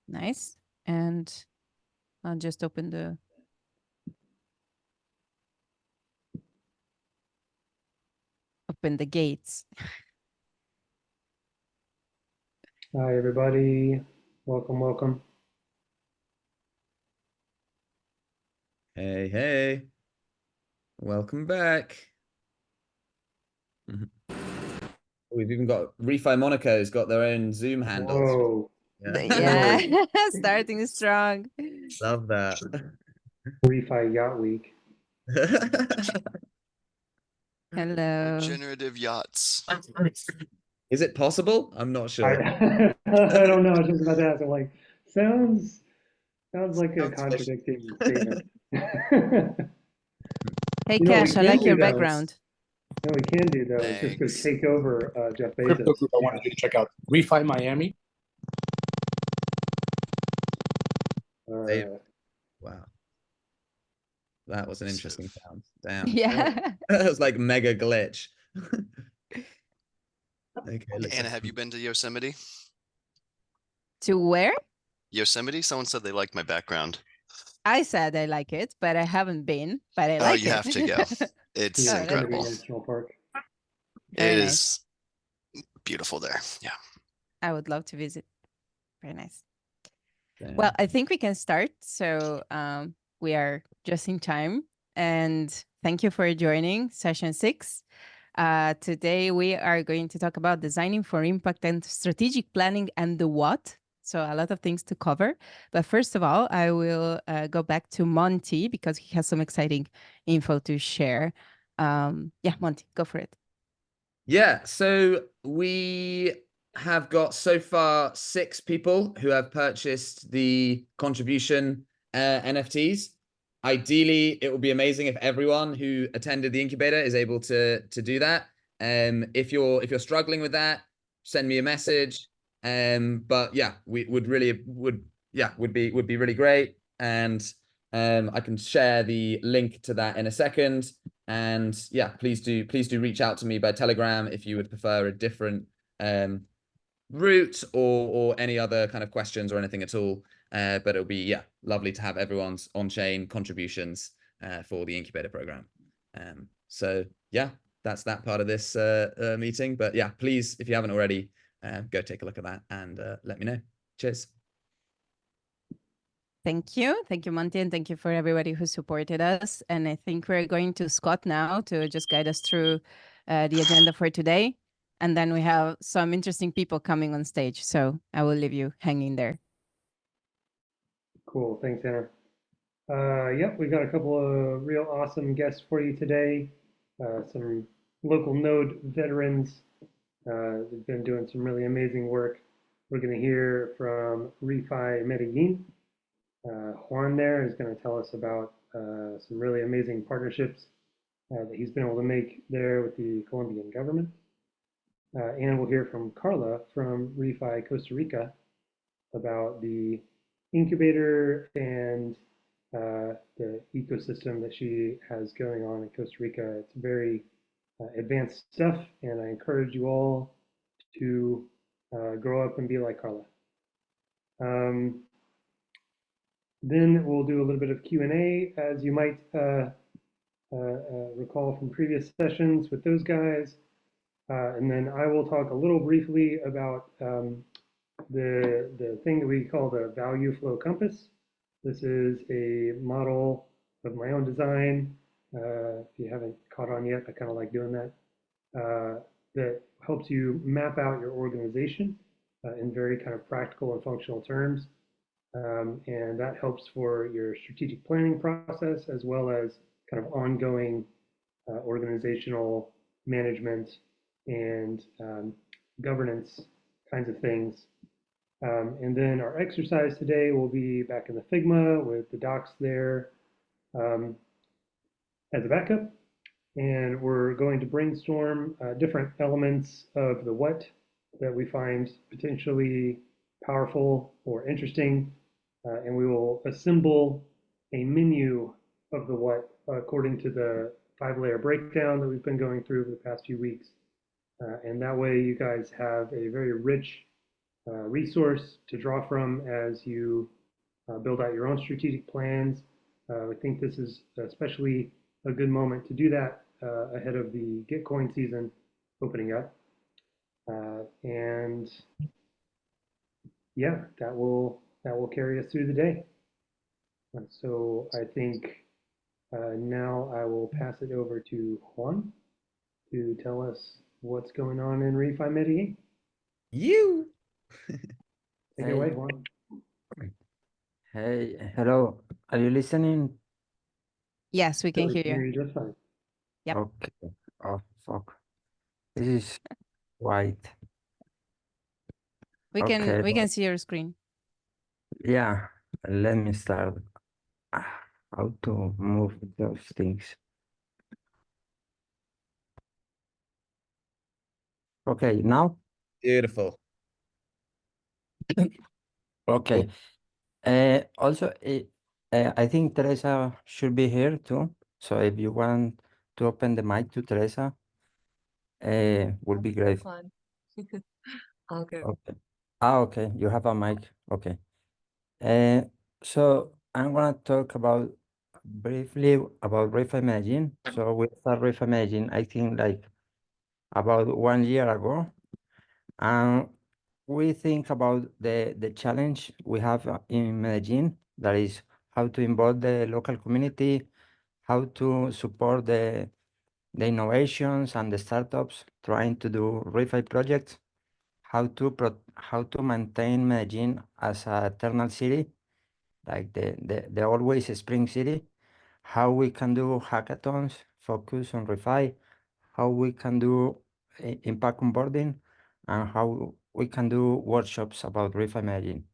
Nice. And I'll just open the gates. Hi, everybody. Welcome, welcome. Hey, hey. Welcome back. We've even got ReFi Monaco's got their own Zoom handles. Whoa. Yeah, starting strong. Love that. ReFi Yacht Week. Hello. Regenerative yachts. Is it possible? I'm not sure. I don't know. I was just about to ask. I'm like, sounds like a contradicting statement. Hey, You know what we Cash, I can like do, your though? background. No, we can do though. Is just go Thanks. take over Jeff Crypto Bezos. group I wanted you to check out. ReFi Miami. Wow. That was an interesting sound. Damn. Yeah. That was like mega glitch. Okay, Anna, have you been to Yosemite? To where? Yosemite? Someone said they liked my background. I said I like it, but I haven't been. But I like it. You have to go. It's Yeah, incredible. National Park. Very It nice. is beautiful there. Yeah. I would love to visit. Very nice. Damn. Well, I think we can start. So we are just in time. And thank you for joining session 6. Today we are going to talk about designing for impact and strategic planning and the what. So a lot of things to cover. But first of all, I will go back to Monty because he has some exciting info to share. Yeah, Monty, go for it. Yeah, so we have got so far 6 people who have purchased the contribution NFTs. Ideally, it would be amazing if everyone who attended the incubator is able to do that. If you're struggling with that, send me a message. But yeah, we would be really great. And I can share the link to that in a second. And yeah, please do reach out to me by Telegram if you would prefer a different route or any other kind of questions or anything at all. But it'll be lovely to have everyone's on-chain contributions for the incubator program. So yeah, that's that part of this meeting. But yeah, please, if you haven't already, go take a look at that and let me know. Cheers. Thank you, Monty, and thank you for everybody who supported us. And I think we're going to Scott now to just guide us through the agenda for today. And then we have some interesting people coming on stage. So I will leave you hanging there. Cool. Thanks, Anna. Yep, we've got a couple of real awesome guests for you today. Some local node veterans. They've been doing some really amazing work. We're going to hear from ReFi Medellin. Juan there is going to tell us about some really amazing partnerships that he's been able to make there with the Colombian government. And we'll hear from Carla from ReFi Costa Rica about the incubator and the ecosystem that she has going on in Costa Rica. It's very advanced stuff, and I encourage you all to grow up and be like Carla. Then we'll do a little bit of Q&A, as you might recall from previous sessions with those guys. And then I will talk a little briefly about the thing that we call the value flow compass. This is a model of my own design. If you haven't caught on yet, I kind of like doing that. That helps you map out your organization in very kind of practical and functional terms. And that helps for your strategic planning process as well as kind of ongoing organizational management and governance kinds of things. And then our exercise today will be back in the Figma with the docs there as a backup. And we're going to brainstorm different elements of the what that we find potentially powerful or interesting. And we will assemble a menu of the what according to the 5-layer breakdown that we've been going through for the past few weeks. And that way you guys have a very rich resource to draw from as you build out your own strategic plans. I think this is especially a good moment to do that ahead of the Gitcoin season opening up. And yeah, that will carry us through the day. So I think now I will pass it over to Juan to tell us what's going on in ReFi Medellin. You. Take it away, Juan. Hey, hello. Are you listening? Yes, we can We hear can hear you. you just fine. Yep. Okay. Oh, fuck. This is white. We Okay. can see your screen. Yeah. Let me start. How to move those things. Okay, now? Beautiful. Okay. Also, I think Teresa should be here too. So if you want to open the mic to Teresa, would be great. Fine. Okay. Okay. Okay. You have a mic. Okay. So I'm gonna talk about briefly about ReFi Medellin. So we start ReFi Medellin, I think like about 1 year ago, and we think about the challenge we have in Medellin, that is how to involve the local community, how to support the innovations and the startups trying to do ReFi projects, how to maintain Medellin as a eternal city, like the always spring city, how we can do hackathons, focus on ReFi, how we can do impact onboarding, and how we can do workshops about ReFi Imagine.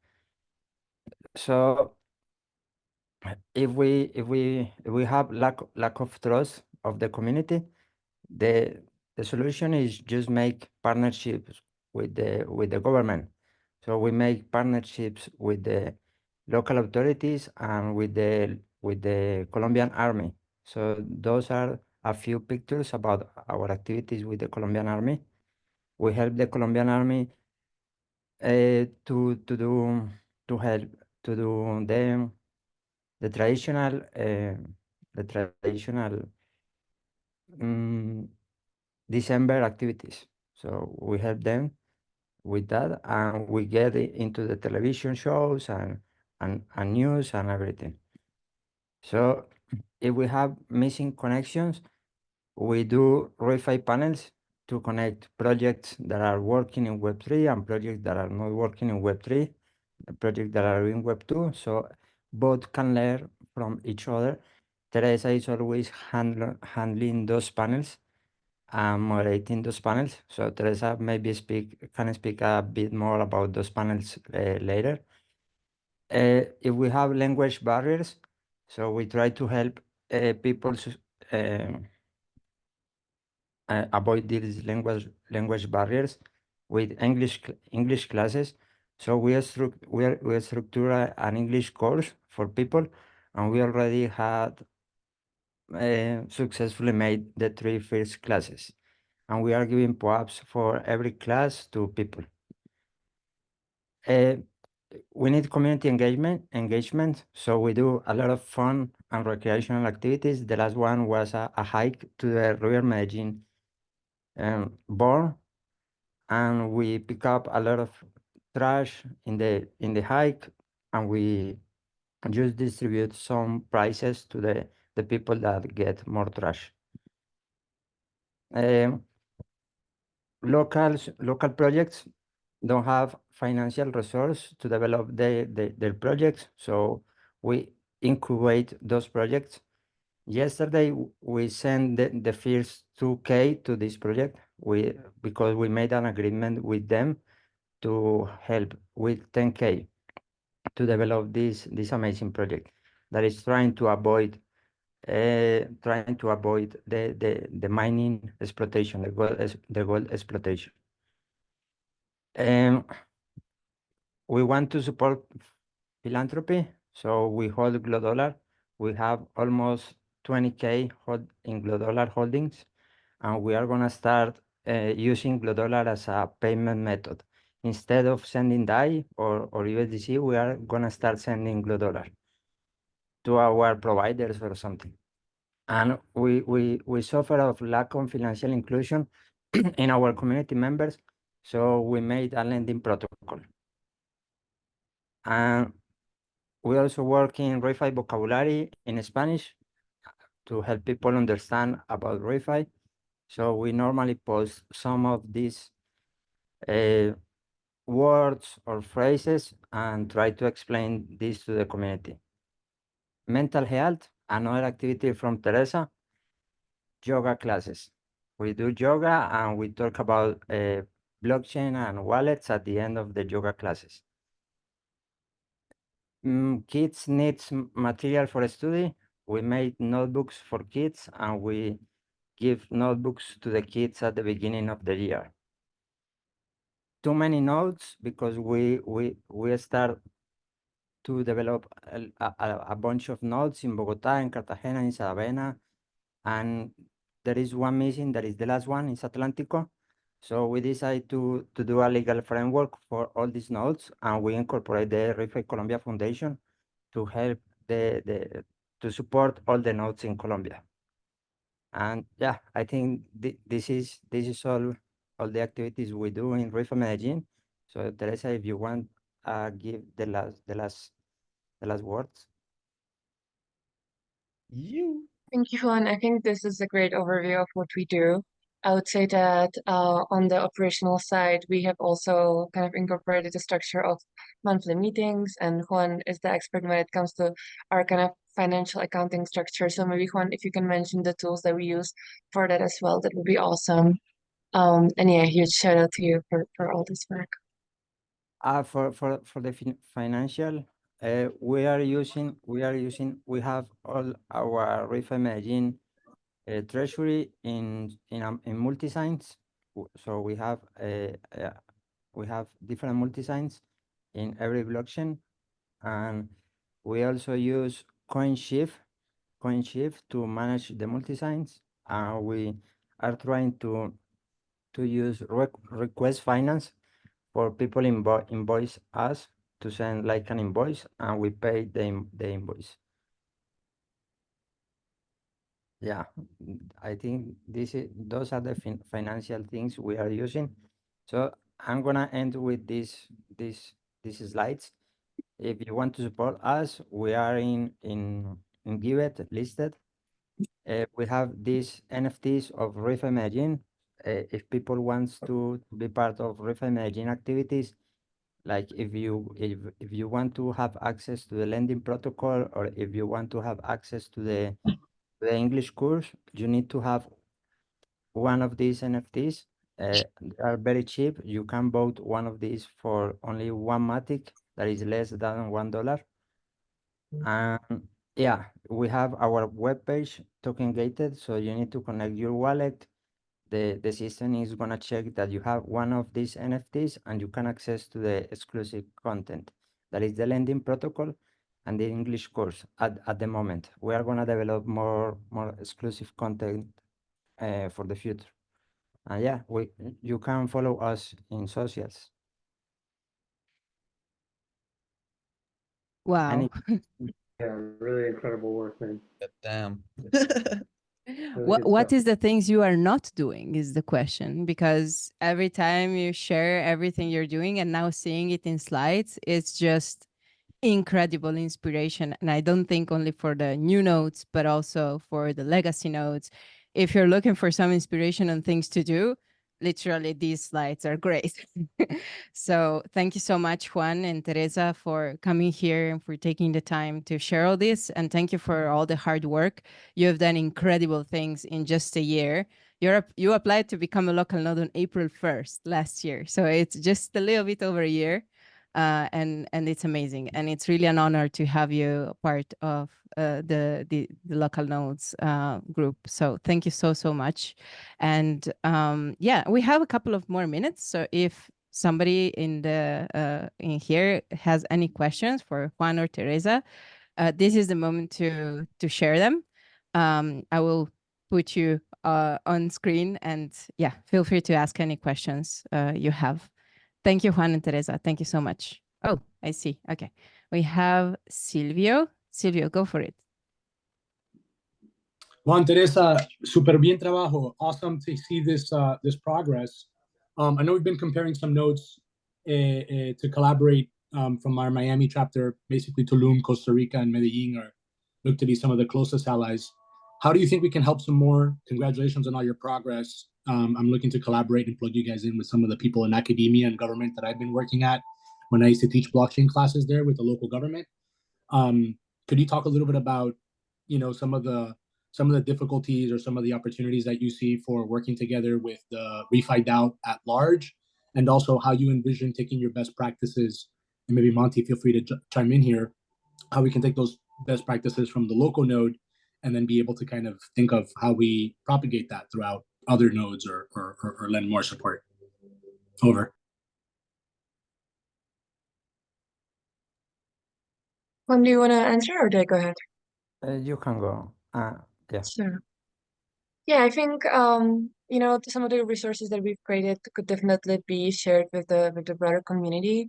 So if we have lack of trust of the community, the solution is just make partnerships with the government. So we make partnerships with the local authorities and with the Colombian army. So those are a few pictures about our activities with the Colombian army. We help the Colombian army to help to do the traditional the traditional um, December activities. So we help them with that, and we get into the television shows and news and everything. So if we have missing connections, we do ReFi panels to connect projects that are working in Web3 and projects that are not working in Web3, projects that are in Web2, so both can learn from each other. Teresa is always handling those panels and moderating those panels. So Teresa maybe can speak a bit more about those panels later. If we have language barriers, so we try to help people avoid these language barriers with English classes. So we structure an English course for people, and we already had successfully made the 3 first classes, and we are giving POAPs for every class to people. We need community engagement, so we do a lot of fun and recreational activities. The last one was a hike to the River Medellin born, and we pick up a lot of trash in the hike, and we just distribute some prizes to the people that get more trash. Um, local projects don't have financial resource to develop their projects, so we incubate those projects. Yesterday, we sent the first 2K to this project because we made an agreement with them to help with 10K to develop this amazing project that is trying to avoid the mining exploitation, the gold exploitation. We want to support philanthropy, so we hold Glodollar. We have almost 20K in Glodollar holdings, and we are gonna start using Glodollar as a payment method. instead of sending DAI or USDC, we are gonna start sending Glue Dollar to our providers or something. And we suffer of lack of financial inclusion in our community members, so we made a lending protocol. And we also work in ReFi vocabulary in Spanish to help people understand about ReFi. So we normally post some of these words or phrases and try to explain this to the community. Mental health, another activity from Teresa, yoga classes. We do yoga and we talk about blockchain and wallets at the end of the yoga classes. Kids needs material for study. We made notebooks for kids and we give notebooks to the kids at the beginning of the year. Too many notes because we start to develop a bunch of nodes in Bogota, in Cartagena, in Saravena, and there is one missing, that is the last one, is Atlántico. So we decided to do a legal framework for all these nodes, and we incorporate the ReFi Colombia Foundation to help to support all the nodes in Colombia. And yeah, I think this is all the activities we do in ReFi Medellin. So Teresa, if you want, give the last words. You. Thank you, Juan. I think this is a great overview of what we do. I would say that on the operational side, we have also kind of incorporated the structure of monthly meetings, and Juan is the expert when it comes to our kind of financial accounting structure. So maybe Juan, if you can mention the tools that we use for that as well, that would be awesome. And yeah, huge shout out to you for all this work. For the financial, we have all our ReFi Medellin treasury in multi-signs. So we have different multi-signs in every blockchain, and we also use CoinShift to manage the multi-signs. And we are trying to use request finance for people invoice us to send like an invoice, and we pay the invoice. Yeah, I think those are the financial things we are using. So I'm gonna end with these slides. If you want to support us, we are in Giveth listed. We have these NFTs of ReFi Medellin. If people wants to be part of ReFi Medellin activities, like if you want to have access to the lending protocol, or if you want to have access to the English course, you need to have one of these NFTs. They are very cheap. You can vote one of these for only one Matic, that is less than $1. And yeah, we have our webpage token gated, so you need to connect your wallet. The system is gonna check that you have one of these NFTs and you can access to the exclusive content. That is the lending protocol and the English course at the moment. We are gonna develop more exclusive content for the future. And yeah, you can follow us in socials. Wow. Yeah, really incredible work, man. Damn. Really good What stuff. is the things you are not doing is the question, because every time you share everything you're doing and now seeing it in slides, it's just incredible inspiration. And I don't think only for the new nodes, but also for the legacy nodes. If you're looking for some inspiration on things to do, literally these slides are great. So thank you so much, Juan and Teresa, for coming here and for taking the time to share all this. And thank you for all the hard work. You have done incredible things in just a year. You applied to become a local node on April 1st last year. So it's just a little bit over a year. And it's amazing, and it's really an honor to have you part of the local nodes group. So thank you so much. And yeah, we have a couple of more minutes, so if somebody in here has any questions for Juan or Teresa, this is the moment to share them. I will put you on screen, and yeah, feel free to ask any questions you have. Thank you, Juan and Teresa. Thank you so much. Oh, I see. Okay. We have Silvio. Silvio, go for it. Juan, Teresa, super bien trabajo. Awesome to see this progress. I know we've been comparing some notes to collaborate from our Miami chapter. Basically, Tulum, Costa Rica, and Medellin are look to be some of the closest allies. How do you think we can help some more? Congratulations on all your progress. I'm looking to collaborate and plug you guys in with some of the people in academia and government that I've been working at when I used to teach blockchain classes there with the local government. Could you talk a little bit about, some of the difficulties or some of the opportunities that you see for working together with the ReFi DAO at large, and also how you envision taking your best practices, and maybe Monty, feel free to chime in here, how we can take those best practices from the local node and then be able to kind of think of how we propagate that throughout other nodes or lend more support. Over. Juan, do you want to answer or do I go ahead? You can go. Yeah. Sure. Yeah, I think some of the resources that we've created could definitely be shared with the broader community.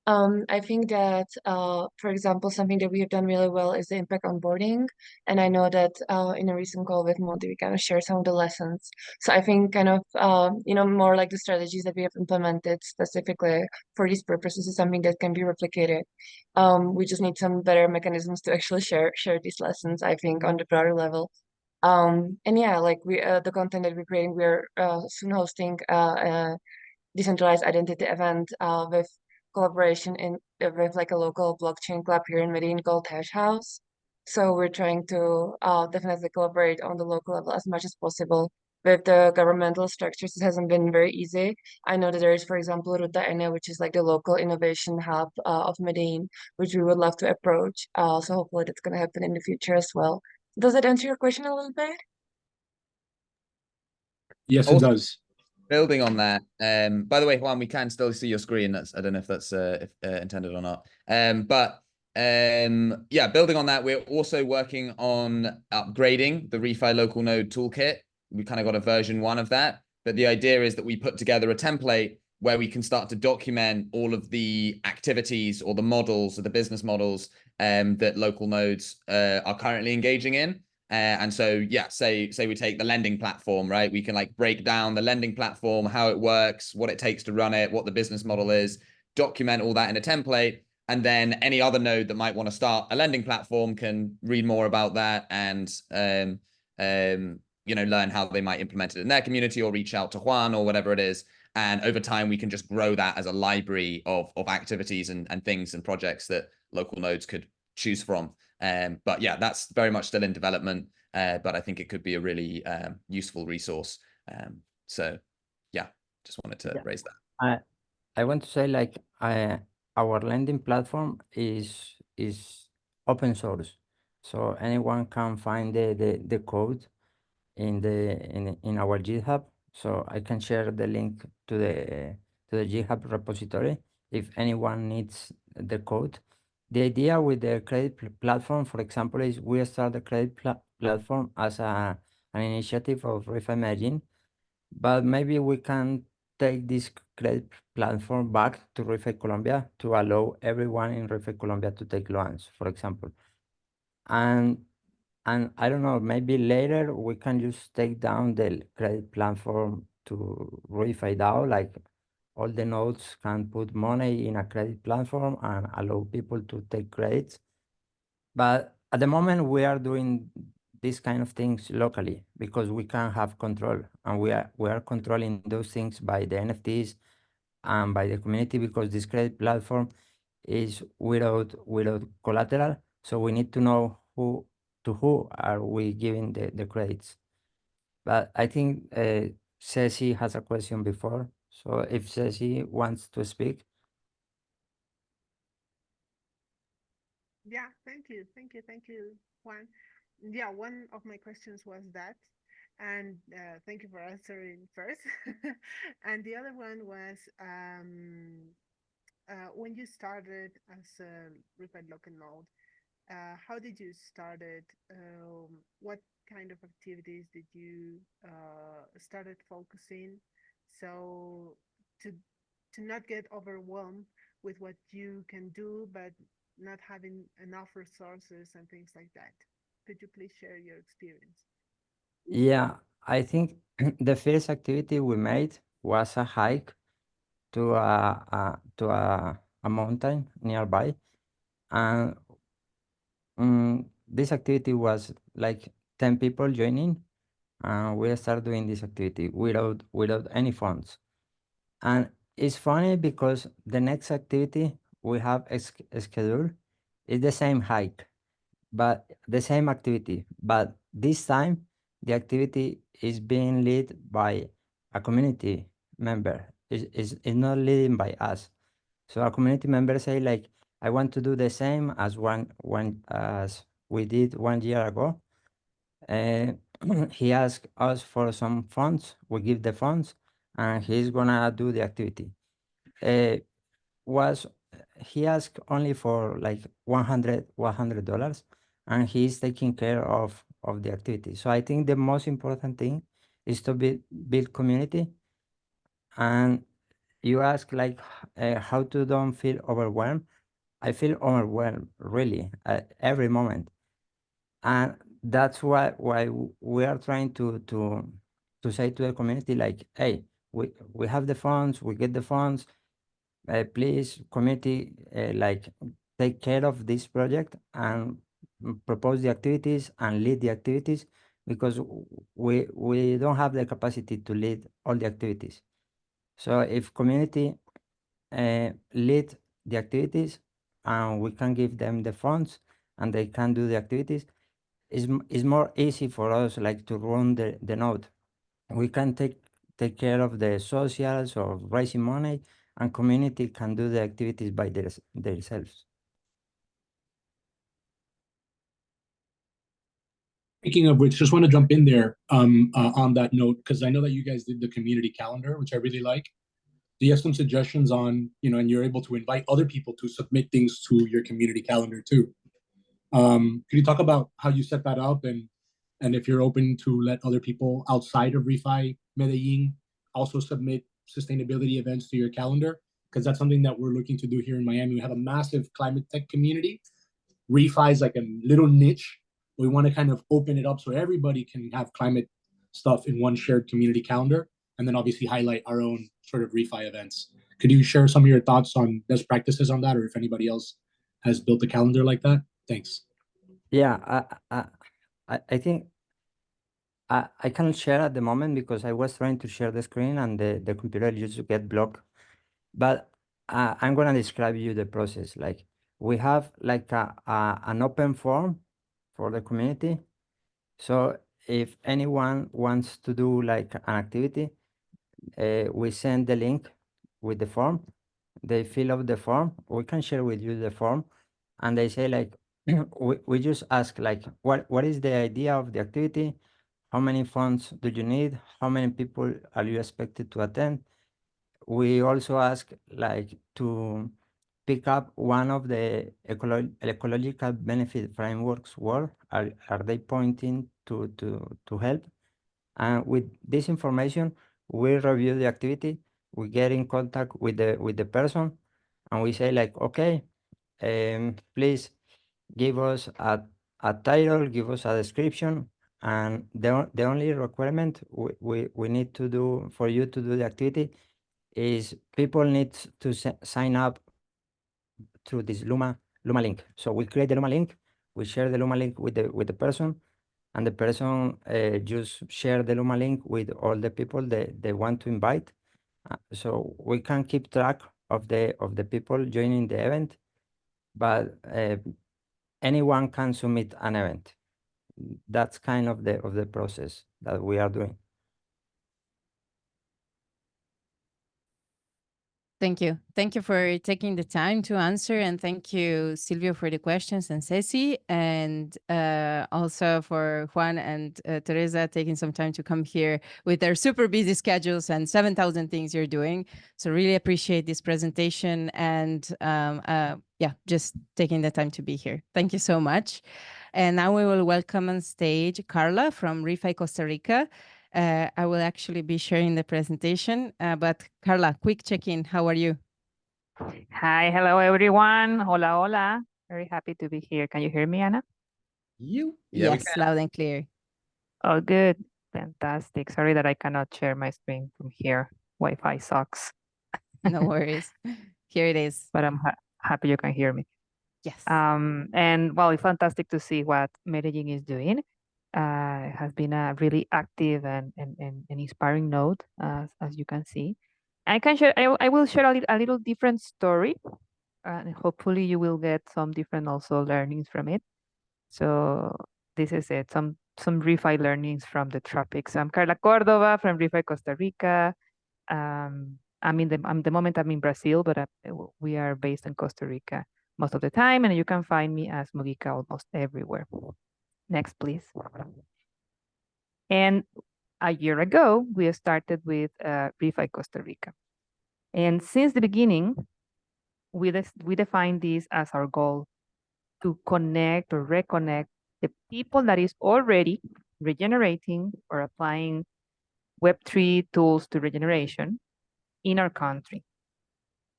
I think that for example, something that we have done really well is the impact onboarding. And I know that in a recent call with Monty, we kind of shared some of the lessons. So I think kind of more like the strategies that we have implemented specifically for these purposes is something that can be replicated. We just need some better mechanisms to actually share these lessons, I think, on the broader level. And yeah, like the content that we're creating, we're soon hosting a decentralized identity event with collaboration with like a local blockchain club here in Medellin called Hash House. So we're trying to definitely collaborate on the local level as much as possible. With the governmental structures, it hasn't been very easy. I know that there is, for example, Ruta Ene, which is like the local innovation hub of Medellin, which we would love to approach. So hopefully that's going to happen in the future as well. Does that answer your question a little bit? Yes, it Also, does. building on that, by the way, Juan, we can still see your screen. I don't know if that's intended or not. But yeah, building on that, we're also working on upgrading the ReFi local node toolkit. We kind of got a version 1 of that, but the idea is that we put together a template where we can start to document all of the activities or the models or the business models that local nodes are currently engaging in. And so, yeah, say we take the lending platform, right? We can like break down the lending platform, how it works, what it takes to run it, what the business model is, document all that in a template. And then any other node that might want to start a lending platform can read more about that and, learn how they might implement it in their community or reach out to Juan or whatever it is. And over time, we can just grow that as a library of activities and things and projects that local nodes could choose from. But yeah, that's very much still in development, but I think it could be a really useful resource. So yeah, just wanted to raise that. I want to say like our lending platform is open source, so anyone can find the code in our GitHub. So I can share the link to the GitHub repository if anyone needs the code. The idea with the credit platform, for example, is we start the credit platform as an initiative of ReFi Medellin, but maybe we can take this credit platform back to ReFi Colombia to allow everyone in ReFi Colombia to take loans, for example. And I don't know, maybe later we can just take down the credit platform to ReFi DAO, like all the nodes can put money in a credit platform and allow people to take credits. But at the moment we are doing these kind of things locally because we can have control, and we are controlling those things by the NFTs and by the community, because this credit platform is without collateral. So we need to know who are we giving the credits. But I think Ceci has a question before. So if Ceci wants to speak. Yeah, thank you, Juan. Yeah, one of my questions was that, and thank you for answering first. And the other one was when you started as a ReFi local node, how did you start it? What kind of activities did you started focusing? So to to not get overwhelmed with what you can do, but not having enough resources and things like that. Could you please share your experience? Yeah, I think the first activity we made was a hike to a mountain nearby, and this activity was like 10 people joining, and we started doing this activity without any funds. And it's funny because the next activity we have scheduled is the same hike, but the same activity, but this time the activity is being led by a community member. Is not led by us. So a community member say like, I want to do the same as one as we did 1 year ago. He asked us for some funds. We give the funds, and he's gonna do the activity. Uh, was He asked only for like $100, and he's taking care of the activity. So I think the most important thing is to build community. And you ask like how to don't feel overwhelmed. I feel overwhelmed really at every moment, and that's why we are trying to say to the community like, hey, we have the funds, we get the funds, please community, like take care of this project and propose the activities and lead the activities, because we don't have the capacity to lead all the activities. So if community lead the activities and we can give them the funds and they can do the activities, is more easy for us like to run the node. We can take care of the socials or raising money, and community can do the activities by themselves. Speaking of which, just want to jump in there on that note, because I know that you guys did the community calendar, which I really like. Do you have some suggestions on, and you're able to invite other people to submit things to your community calendar too? Could you talk about how you set that up, and if you're open to let other people outside of ReFi Medellin also submit sustainability events to your calendar? Because that's something that we're looking to do here in Miami. We have a massive climate tech community. ReFi is like a little niche. We want to kind of open it up so everybody can have climate stuff in one shared community calendar, and then obviously highlight our own sort of ReFi events. Could you share some of your thoughts on best practices on that, or if anybody else has built a calendar like that? Thanks. Yeah, I think I cannot share at the moment because I was trying to share the screen and the computer used to get blocked. But I'm gonna describe you the process. Like we have like an open form for the community. So if anyone wants to do like an activity, we send the link with the form. They fill out the form. We can share with you the form, and they say like, we just ask like, what is the idea of the activity? How many funds do you need? How many people are you expected to attend? We also ask like to pick up one of the ecological benefit frameworks work. Are they pointing to help? And with this information, we review the activity, we get in contact with the person, and we say like, okay, please give us a title, give us a description, and the only requirement we need to do for you to do the activity is people need to sign up through this Luma link. So we create the Luma link, we share the Luma link with the person, and the person just share the Luma link with all the people they want to invite. So we can keep track of the people joining the event, but anyone can submit an event. That's kind of the process that we are doing. Thank you. Thank you for taking the time to answer. And thank you, Silvio, for the questions, and Ceci, and also for Juan and Teresa taking some time to come here with their super busy schedules and 7,000 things you're doing. So really appreciate this presentation and yeah, just taking the time to be here. Thank you so much. And now we will welcome on stage Carla from ReFi Costa Rica. I will actually be sharing the presentation. But Carla, quick check-in. How are you? Hi, hello everyone. Hola, hola. Very happy to be here. Can you hear me, Anna? Yeah, we Yes, loud and clear. Oh, good. Fantastic. Sorry that I cannot share my screen from here. Wi-Fi sucks, No worries. Here it is. but I'm happy you can hear me. Yes. And well, it's fantastic to see what Medellin is doing. It has been a really active and inspiring node, as you can see. I can share. I will share a little different story, and hopefully you will get some different also learnings from it. So this is it. Some ReFi learnings from the tropics. I'm Carla Cordova from ReFi Costa Rica. I'm the moment I'm in Brazil, but we are based in Costa Rica most of the time, and you can find me as Mugica almost everywhere. Next, please. And a year ago, we started with ReFi Costa Rica. And since the beginning, we defined this as our goal to connect or reconnect the people that is already regenerating or applying Web3 tools to regeneration in our country,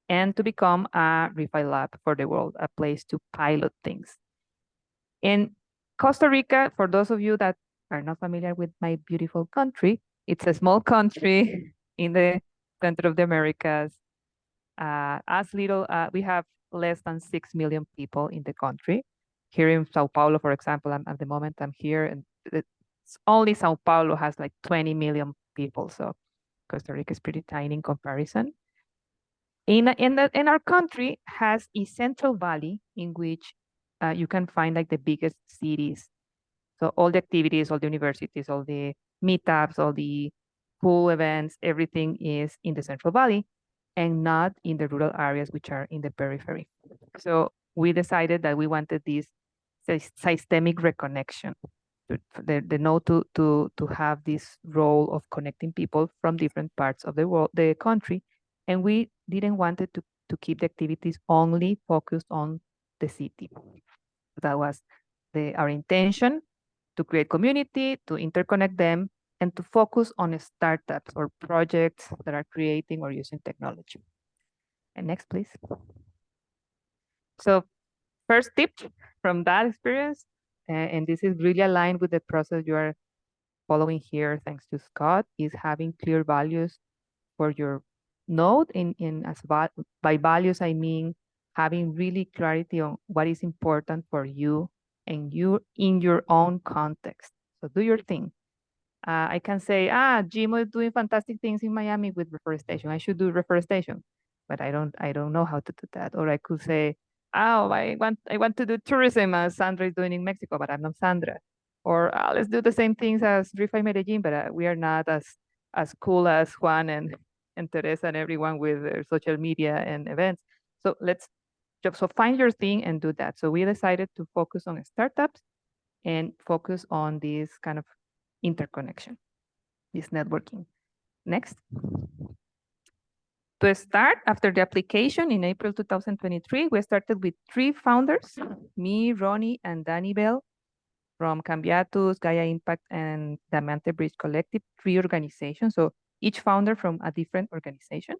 and to become a ReFi lab for the world, a place to pilot things. In Costa Rica, for those of you that are not familiar with my beautiful country, it's a small country in the center of the Americas. We have less than 6 million people in the country. Here in Sao Paulo, for example, at the moment I'm here, and only Sao Paulo has like 20 million people. So Costa Rica is pretty tiny in comparison. In our country has a central valley in which you can find like the biggest cities. So all the activities, all the universities, all the meetups, all the cool events, everything is in the central valley and not in the rural areas which are in the periphery. So we decided that we wanted this systemic reconnection, the node to have this role of connecting people from different parts of the world, the country, and we didn't want it to keep the activities only focused on the city. That was our intention, to create community, to interconnect them, and to focus on startups or projects that are creating or using technology. And next, please. So first tip from that experience, and this is really aligned with the process you are following here, thanks to Scott, is having clear values for your node. By values, I mean having really clarity on what is important for you and you in your own context. So do your thing. I can say, Gmo is doing fantastic things in Miami with reforestation. I should do reforestation, but I don't know how to do that. Or I could say, oh, I want to do tourism as Sandra is doing in Mexico, but I'm not Sandra. Or let's do the same things as ReFi Medellin, but we are not as cool as Juan and Teresa and everyone with their social media and events. So so find your thing and do that. So we decided to focus on startups and focus on this kind of interconnection, this networking. Next. To start, after the application in April 2023, we started with 3 founders, me, Ronnie, and Danny Bell from Cambiatus, Gaia Impact, and Diamante Bridge Collective, 3 organizations. So each founder from a different organization.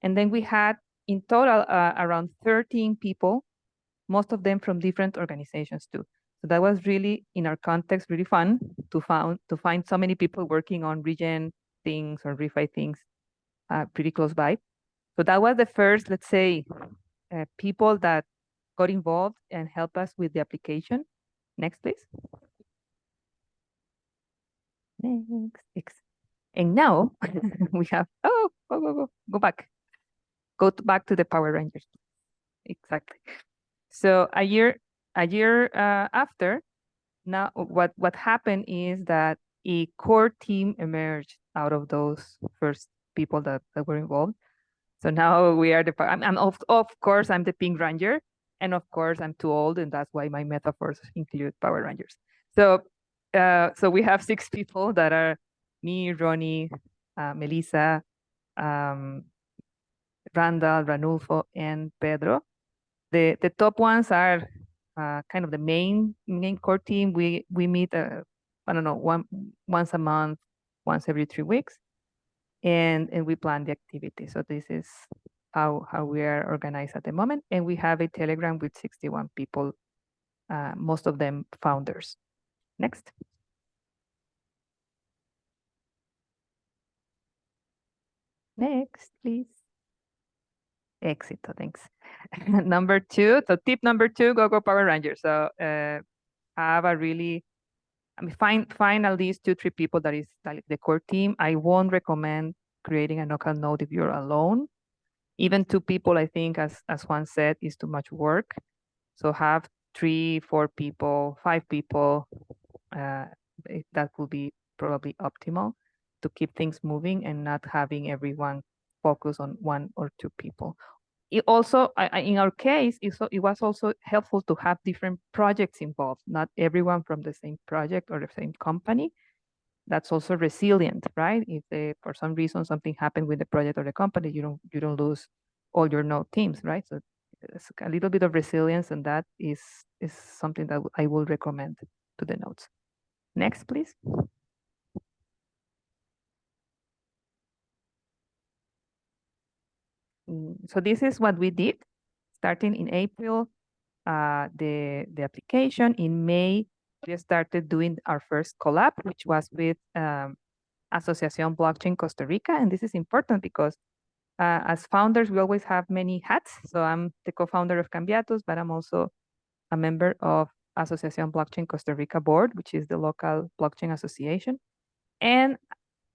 And then we had in total around 13 people, most of them from different organizations too. So that was really, in our context, really fun to find so many people working on regen things or ReFi things pretty close by. So that was the first, let's say, people that got involved and helped us with the application. Next, please. Next. And now we have, go back. Back to the Power Rangers. Exactly. So a year after, now what happened is that a core team emerged out of those first people that were involved. So now we are of course I'm the Pink Ranger, and of course I'm too old, and that's why my metaphors include Power Rangers. So so we have 6 people that are me, Ronnie, Melissa, Randall, Ranulfo, and Pedro. The top ones are kind of the main core team. We meet I don't know once a month, once every 3 weeks, and we plan the activity. So this is how we are organized at the moment, and we have a Telegram with 61 people, most of them founders. Next. Next, please. Éxito, thanks. Number 2, so tip number 2, go Power Rangers. So have a really, I mean, find at least 2-3 people that is like the core team. I won't recommend creating a knockout node if you're alone. Even 2 people, I think, as Juan said, is too much work. So have 3-4 people, 5 people. That will be probably optimal to keep things moving and not having everyone focus on 1 or 2 people. It also, in our case, it was also helpful to have different projects involved, not everyone from the same project or the same company. That's also resilient, right? If for some reason something happened with the project or the company, you don't lose all your node teams, right? So it's a little bit of resilience, and that is something that I will recommend to the nodes. Next, please. So this is what we did, starting in April, the application. In May, we started doing our first collab, which was with Asociación Blockchain Costa Rica. And this is important because as founders, we always have many hats. So I'm the co-founder of Cambiatus, but I'm also a member of Asociación Blockchain Costa Rica board, which is the local blockchain association. And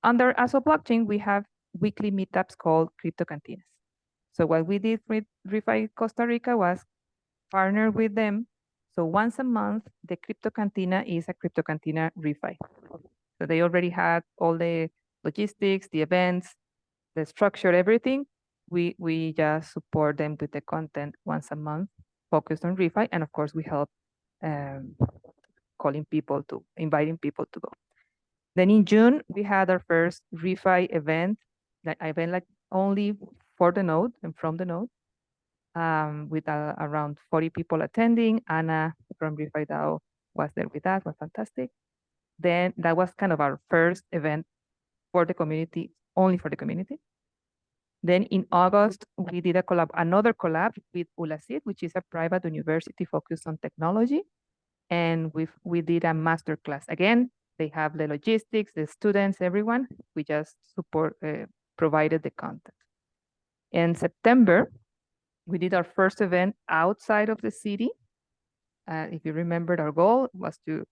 under ASO Blockchain, we have weekly meetups called Crypto Cantinas. So what we did with ReFi Costa Rica was partner with them. So once a month, the Crypto Cantina is a Crypto Cantina ReFi. So they already had all the logistics, the events, the structure, everything. We just support them with the content once a month, focused on ReFi, and of course we help inviting people to go. Then in June we had our first ReFi event, like only for the node and from the node, with around 40 people attending. Anna from ReFi DAO was there with us, was fantastic. Then that was kind of our first event for the community, only for the community. Then in August, we did another collab with ULACID, which is a private university focused on technology. And we did a masterclass. Again, they have the logistics, the students, everyone. We just provided the content. In September, we did our first event outside of the city. If you remembered, our goal was to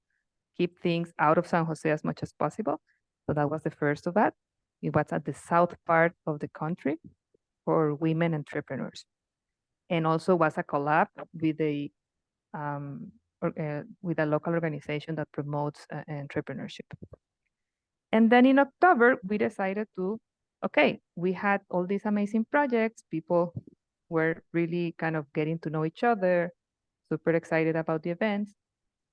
keep things out of San Jose as much as possible. So that was the first of that. It was at the south part of the country for women entrepreneurs. And also was a collab with a local organization that promotes entrepreneurship. And then in October, we decided we had all these amazing projects. People were really kind of getting to know each other, super excited about the events.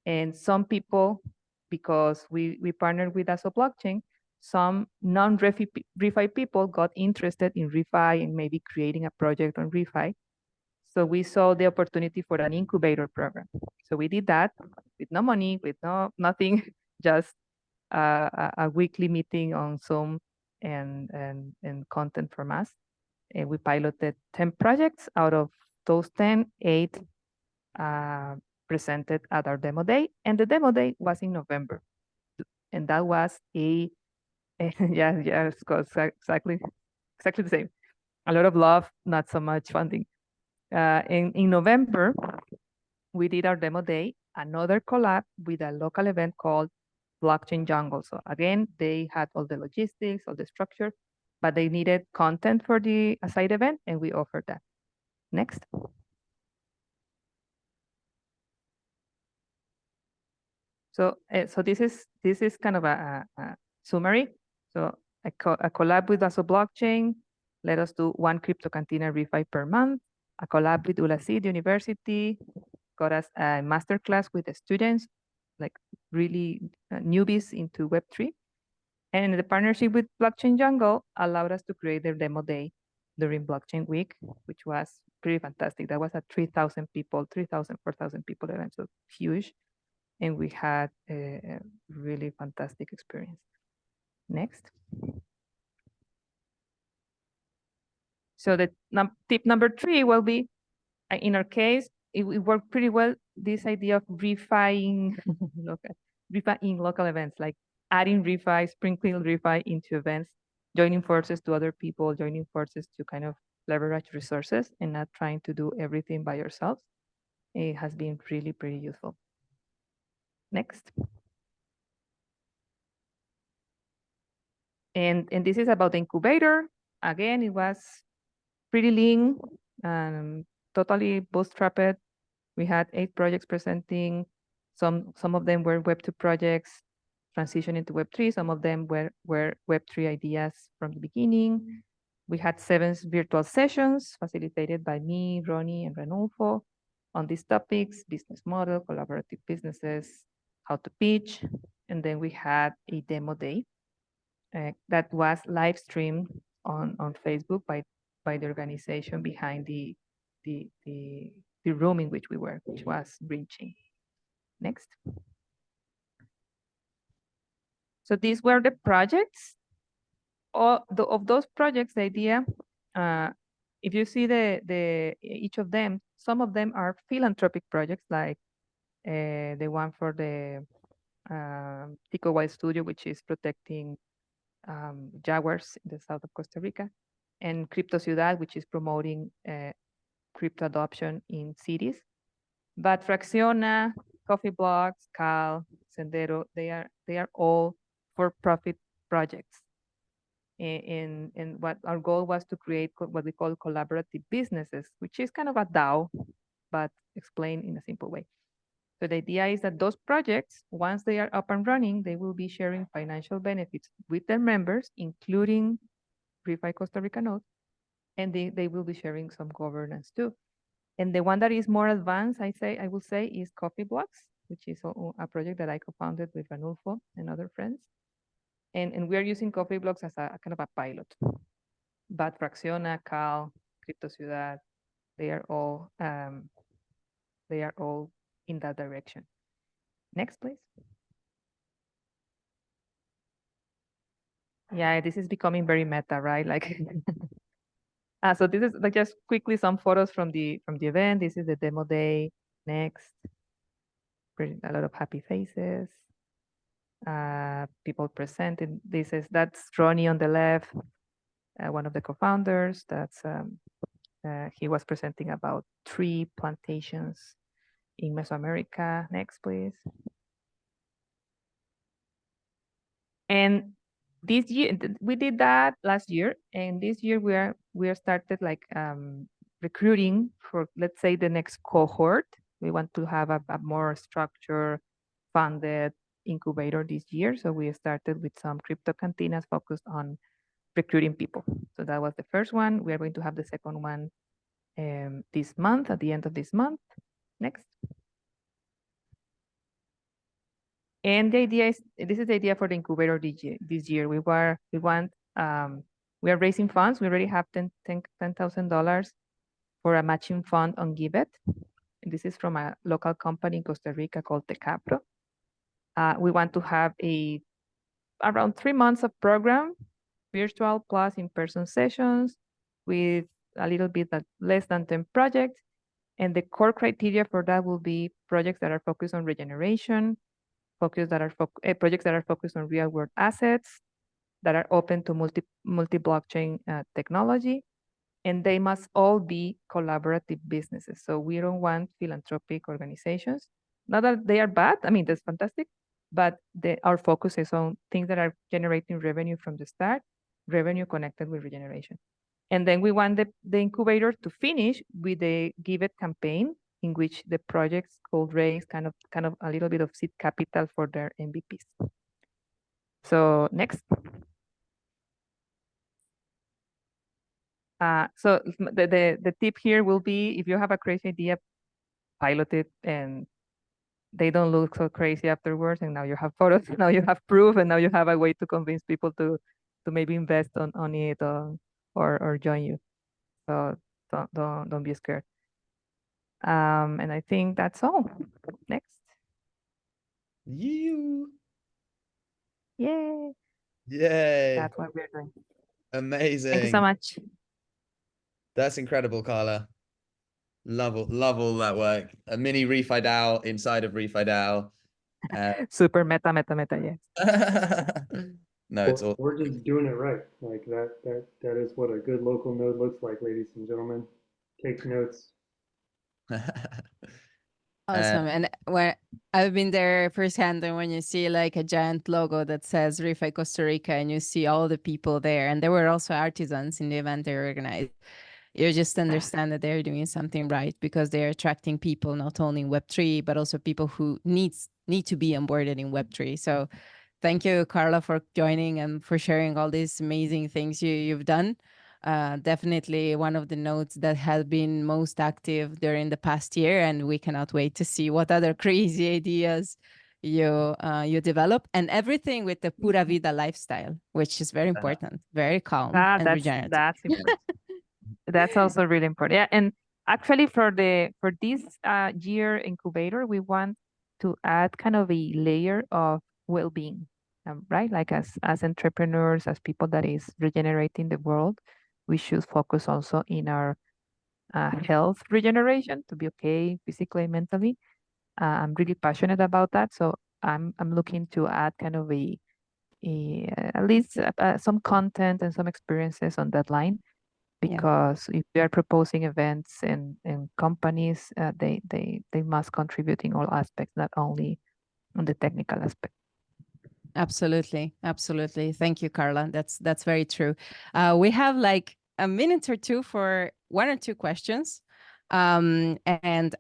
And some people, because we partnered with ASO Blockchain, some non-ReFi people got interested in ReFi and maybe creating a project on ReFi. So we saw the opportunity for an incubator program. So we did that with no money, with nothing, just a weekly meeting on Zoom and content from us. And we piloted 10 projects. Out of those 10, 8 presented at our demo day. And the demo day was in November. And that was exactly the same. A lot of love, not so much funding. In November, we did our demo day, another collab with a local event called Blockchain Jungle. So again, they had all the logistics, all the structure, but they needed content for the side event, and we offered that. Next. So this is kind of a summary. So a collab with ASO Blockchain let us do 1 Crypto Cantina ReFi per month. A collab with ULACID University got us a masterclass with the students, like really newbies into Web3. And the partnership with Blockchain Jungle allowed us to create their demo day during Blockchain Week, which was pretty fantastic. That was a 3,000 people, 3,000, 4,000 people event, so huge. And we had a really fantastic experience. Next. So the tip number 3 will be, in our case, it worked pretty well, this idea of ReFiing local events, like adding ReFi, sprinkling ReFi into events, joining forces to other people, joining forces to kind of leverage resources and not trying to do everything by yourselves. It has been really pretty useful. Next. And this is about the incubator. Again, it was pretty lean, totally bootstrapped. We had 8 projects presenting. Some of them were Web2 projects transitioning to Web3. Some of them were Web3 ideas from the beginning. We had 7 virtual sessions facilitated by me, Ronnie, and Renulfo on these topics: business model, collaborative businesses, how to pitch. And then we had a demo day that was live streamed on Facebook by the organization behind the room in which we were, which was Reaching. Next. So these were the projects. Of those projects, the idea, if you see each of them, some of them are philanthropic projects, like the one for the Tico Wild Studio, which is protecting jaguars in the south of Costa Rica, and Crypto Ciudad, which is promoting crypto adoption in cities. But Fracciona, Coffee Blocks, Cal, Sendero, they are all for-profit projects. And what our goal was to create what we call collaborative businesses, which is kind of a DAO, but explained in a simple way. So the idea is that those projects, once they are up and running, they will be sharing financial benefits with their members, including ReFi Costa Rica nodes, and they will be sharing some governance too. And the one that is more advanced, I will say, is Coffee Blocks, which is a project that I co-founded with Ranulfo and other friends. And we are using Coffee Blocks as a kind of a pilot. But Fracciona, Cal, Crypto Ciudad, they are all in that direction. Next, please. Yeah, this is becoming very meta, right? Like, so this is like just quickly some photos from the event. This is the demo day. Next, a lot of happy faces. People presented. That's Ronnie on the left, one of the co-founders. That's he was presenting about tree plantations in Mesoamerica. Next, please. And this year we did that last year, and this year we are started like recruiting for, let's say, the next cohort. We want to have a more structured, funded incubator this year. So we started with some crypto cantinas focused on recruiting people. So that was the first one. We are going to have the second one this month, at the end of this month. Next. And the idea is, this is the idea for the incubator this year. We are raising funds. We already have $10,000 for a matching fund on Giveth. And this is from a local company in Costa Rica called Tecapro. We want to have around 3 months of program, virtual plus in-person sessions with a little bit less than 10 projects. And the core criteria for that will be projects that are focused on regeneration, projects that are focused on real-world assets, that are open to multi-blockchain technology, and they must all be collaborative businesses. So we don't want philanthropic organizations. Not that they are bad. I mean, that's fantastic, but our focus is on things that are generating revenue from the start, revenue connected with regeneration. And then we want the incubator to finish with the Giveth campaign, in which the projects could raise kind of a little bit of seed capital for their MVPs. So next. So the tip here will be, if you have a crazy idea, pilot it, and they don't look so crazy afterwards, and now you have photos, now you have proof, and now you have a way to convince people to maybe invest on it or join you. So don't be scared. And I think that's all. Next. You. Yay. Yay. That's what we're doing. Amazing. Thank you so much. That's incredible, Carla. Love all that work. A mini ReFi DAO inside of ReFi DAO. Super meta, yes. No, it's all. We're just doing it right. Like that is what a good local node looks like, ladies and gentlemen. Take notes. Awesome. And when I've been there firsthand, and when you see like a giant logo that says ReFi Costa Rica and you see all the people there, and there were also artisans in the event they organized, you just understand that they're doing something right because they're attracting people not only in Web3, but also people who need to be onboarded in Web3. So thank you, Carla, for joining and for sharing all these amazing things you've done. Definitely one of the nodes that has been most active during the past year, and we cannot wait to see what other crazy ideas you develop, and everything with the pura vida lifestyle, which is very important, very calm and regenerative. That's important. That's also really important. Yeah, and actually for this year incubator, we want to add kind of a layer of well-being, right? Like as entrepreneurs, as people that is regenerating the world, we should focus also in our health regeneration to be okay physically and mentally. I'm really passionate about that, so I'm looking to add kind of at least some content and some experiences on that line, because if we are proposing events and companies, they must contribute in all aspects, not only on the technical aspect. Absolutely. Thank you, Carla. That's very true. We have like a minute or two for one or two questions. And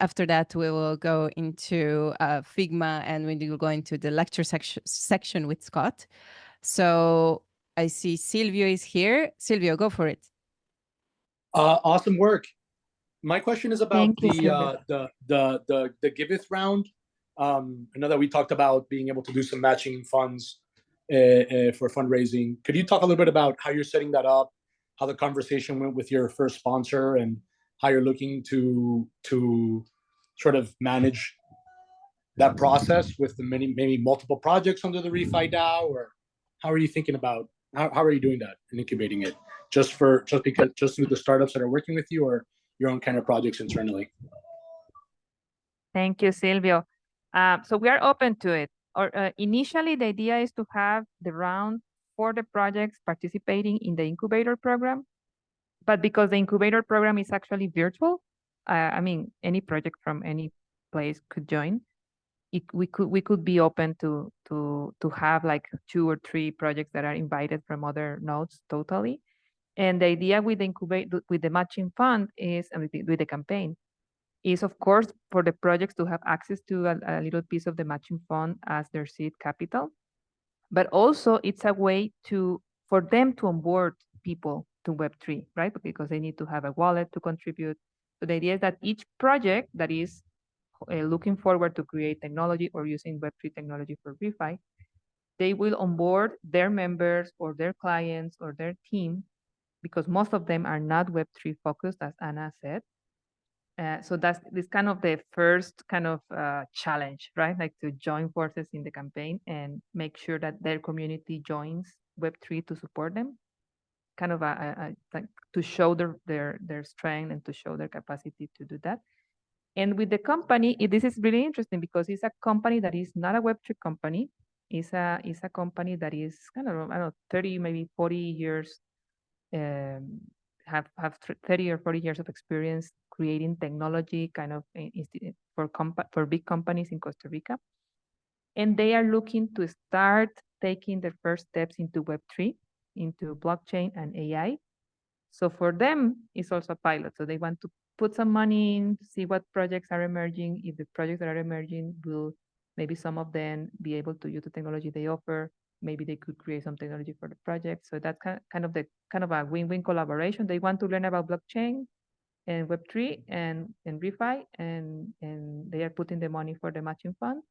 after that, we will go into Figma, and we will go into the lecture section with Scott. So I see Silvio is here. Silvio, go for it. Awesome work. My question is about Thank you, the Giveth round. I know that we talked about being able to do some matching funds for fundraising. Could you talk a little bit about how you're setting that up, how the conversation went with your first sponsor, and how you're looking to sort of manage that process with the maybe multiple projects under the ReFi DAO, or how are you thinking about how are you doing that and incubating it just through the startups that are working with you, or your own kind of projects internally? Thank you, Silvio. So we are open to it. Or initially, the idea is to have the round for the projects participating in the incubator program. But because the incubator program is actually virtual, I mean, any project from any place could join. We could be open to have like 2 or 3 projects that are invited from other nodes totally. And the idea with the matching fund is, with the campaign, is of course for the projects to have access to a little piece of the matching fund as their seed capital, but also it's a way for them to onboard people to Web3, right? Because they need to have a wallet to contribute. So the idea is that each project that is looking forward to create technology or using Web3 technology for ReFi, they will onboard their members or their clients or their team, because most of them are not Web3 focused, as Anna said. So that's this kind of the first kind of challenge, right? Like to join forces in the campaign and make sure that their community joins Web3 to support them, kind of like to show their strength and to show their capacity to do that. And with the company, this is really interesting because it's a company that is not a Web3 company. It's a company that is kind of, I don't know, 30, maybe 40 years, have 30 or 40 years of experience creating technology kind of for big companies in Costa Rica. And they are looking to start taking their first steps into Web3, into blockchain and AI. So for them, it's also a pilot. So they want to put some money in, see what projects are emerging. If the projects that are emerging will, maybe some of them be able to use the technology they offer. Maybe they could create some technology for the project. So that's kind of a win-win collaboration. They want to learn about blockchain and Web3 and ReFi, and they are putting the money for the matching fund.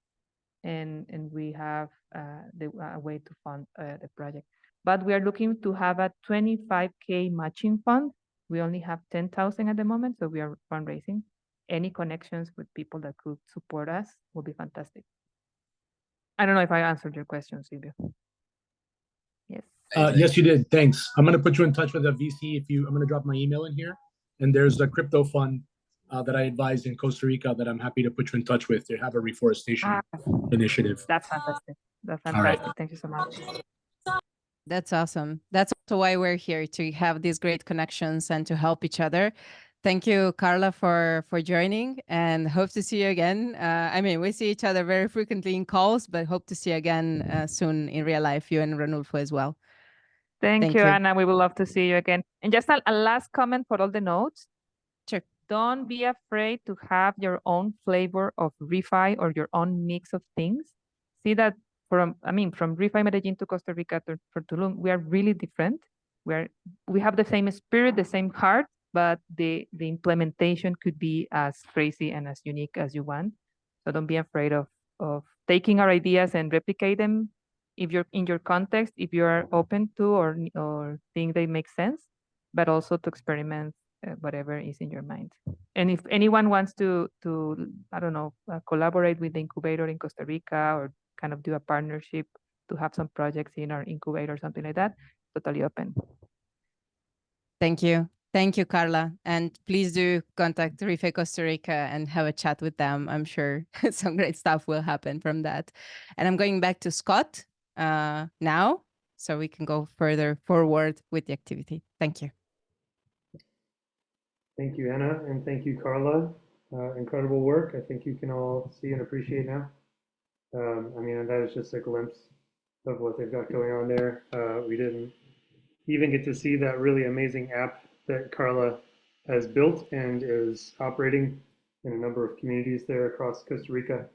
And we have a way to fund the project. But we are looking to have a 25K matching fund. We only have 10,000 at the moment, so we are fundraising. Any connections with people that could support us will be fantastic. I don't know if I answered your question, Silvio. Yes. Yes, you did. Thanks. I'm going to put you in touch with a VC. I'm going to drop my email in here. And there's a crypto fund that I advise in Costa Rica that I'm happy to put you in touch with. They have a reforestation initiative. That's fantastic. That's All right. fantastic. Thank you so much. That's awesome. That's also why we're here, to have these great connections and to help each other. Thank you, Carla, for joining, and hope to see you again. I mean, we see each other very frequently in calls, but hope to see you again soon in real life, you and Ranulfo as well. Thank you, Anna. We would love to see you again. And just a last comment for all the notes. Sure. Don't be afraid to have your own flavor of ReFi or your own mix of things. See that from ReFi Medellin to Costa Rica to for Tulum, we are really different. We have the same spirit, the same heart, but the implementation could be as crazy and as unique as you want. So don't be afraid of taking our ideas and replicate them if you're in your context, if you are open to or think they make sense, but also to experiment whatever is in your mind. And if anyone wants to I don't know, collaborate with the incubator in Costa Rica or kind of do a partnership to have some projects in our incubator or something like that, totally open. Thank you. Thank you, Carla. And please do contact ReFi Costa Rica and have a chat with them. I'm sure some great stuff will happen from that. And I'm going back to Scott now, so we can go further forward with the activity. Thank you. Thank you, Anna, and thank you, Carla. Incredible work. I think you can all see and appreciate now. I mean, that is just a glimpse of what they've got going on there. We didn't even get to see that really amazing app that Carla has built and is operating in a number of communities there across Costa Rica.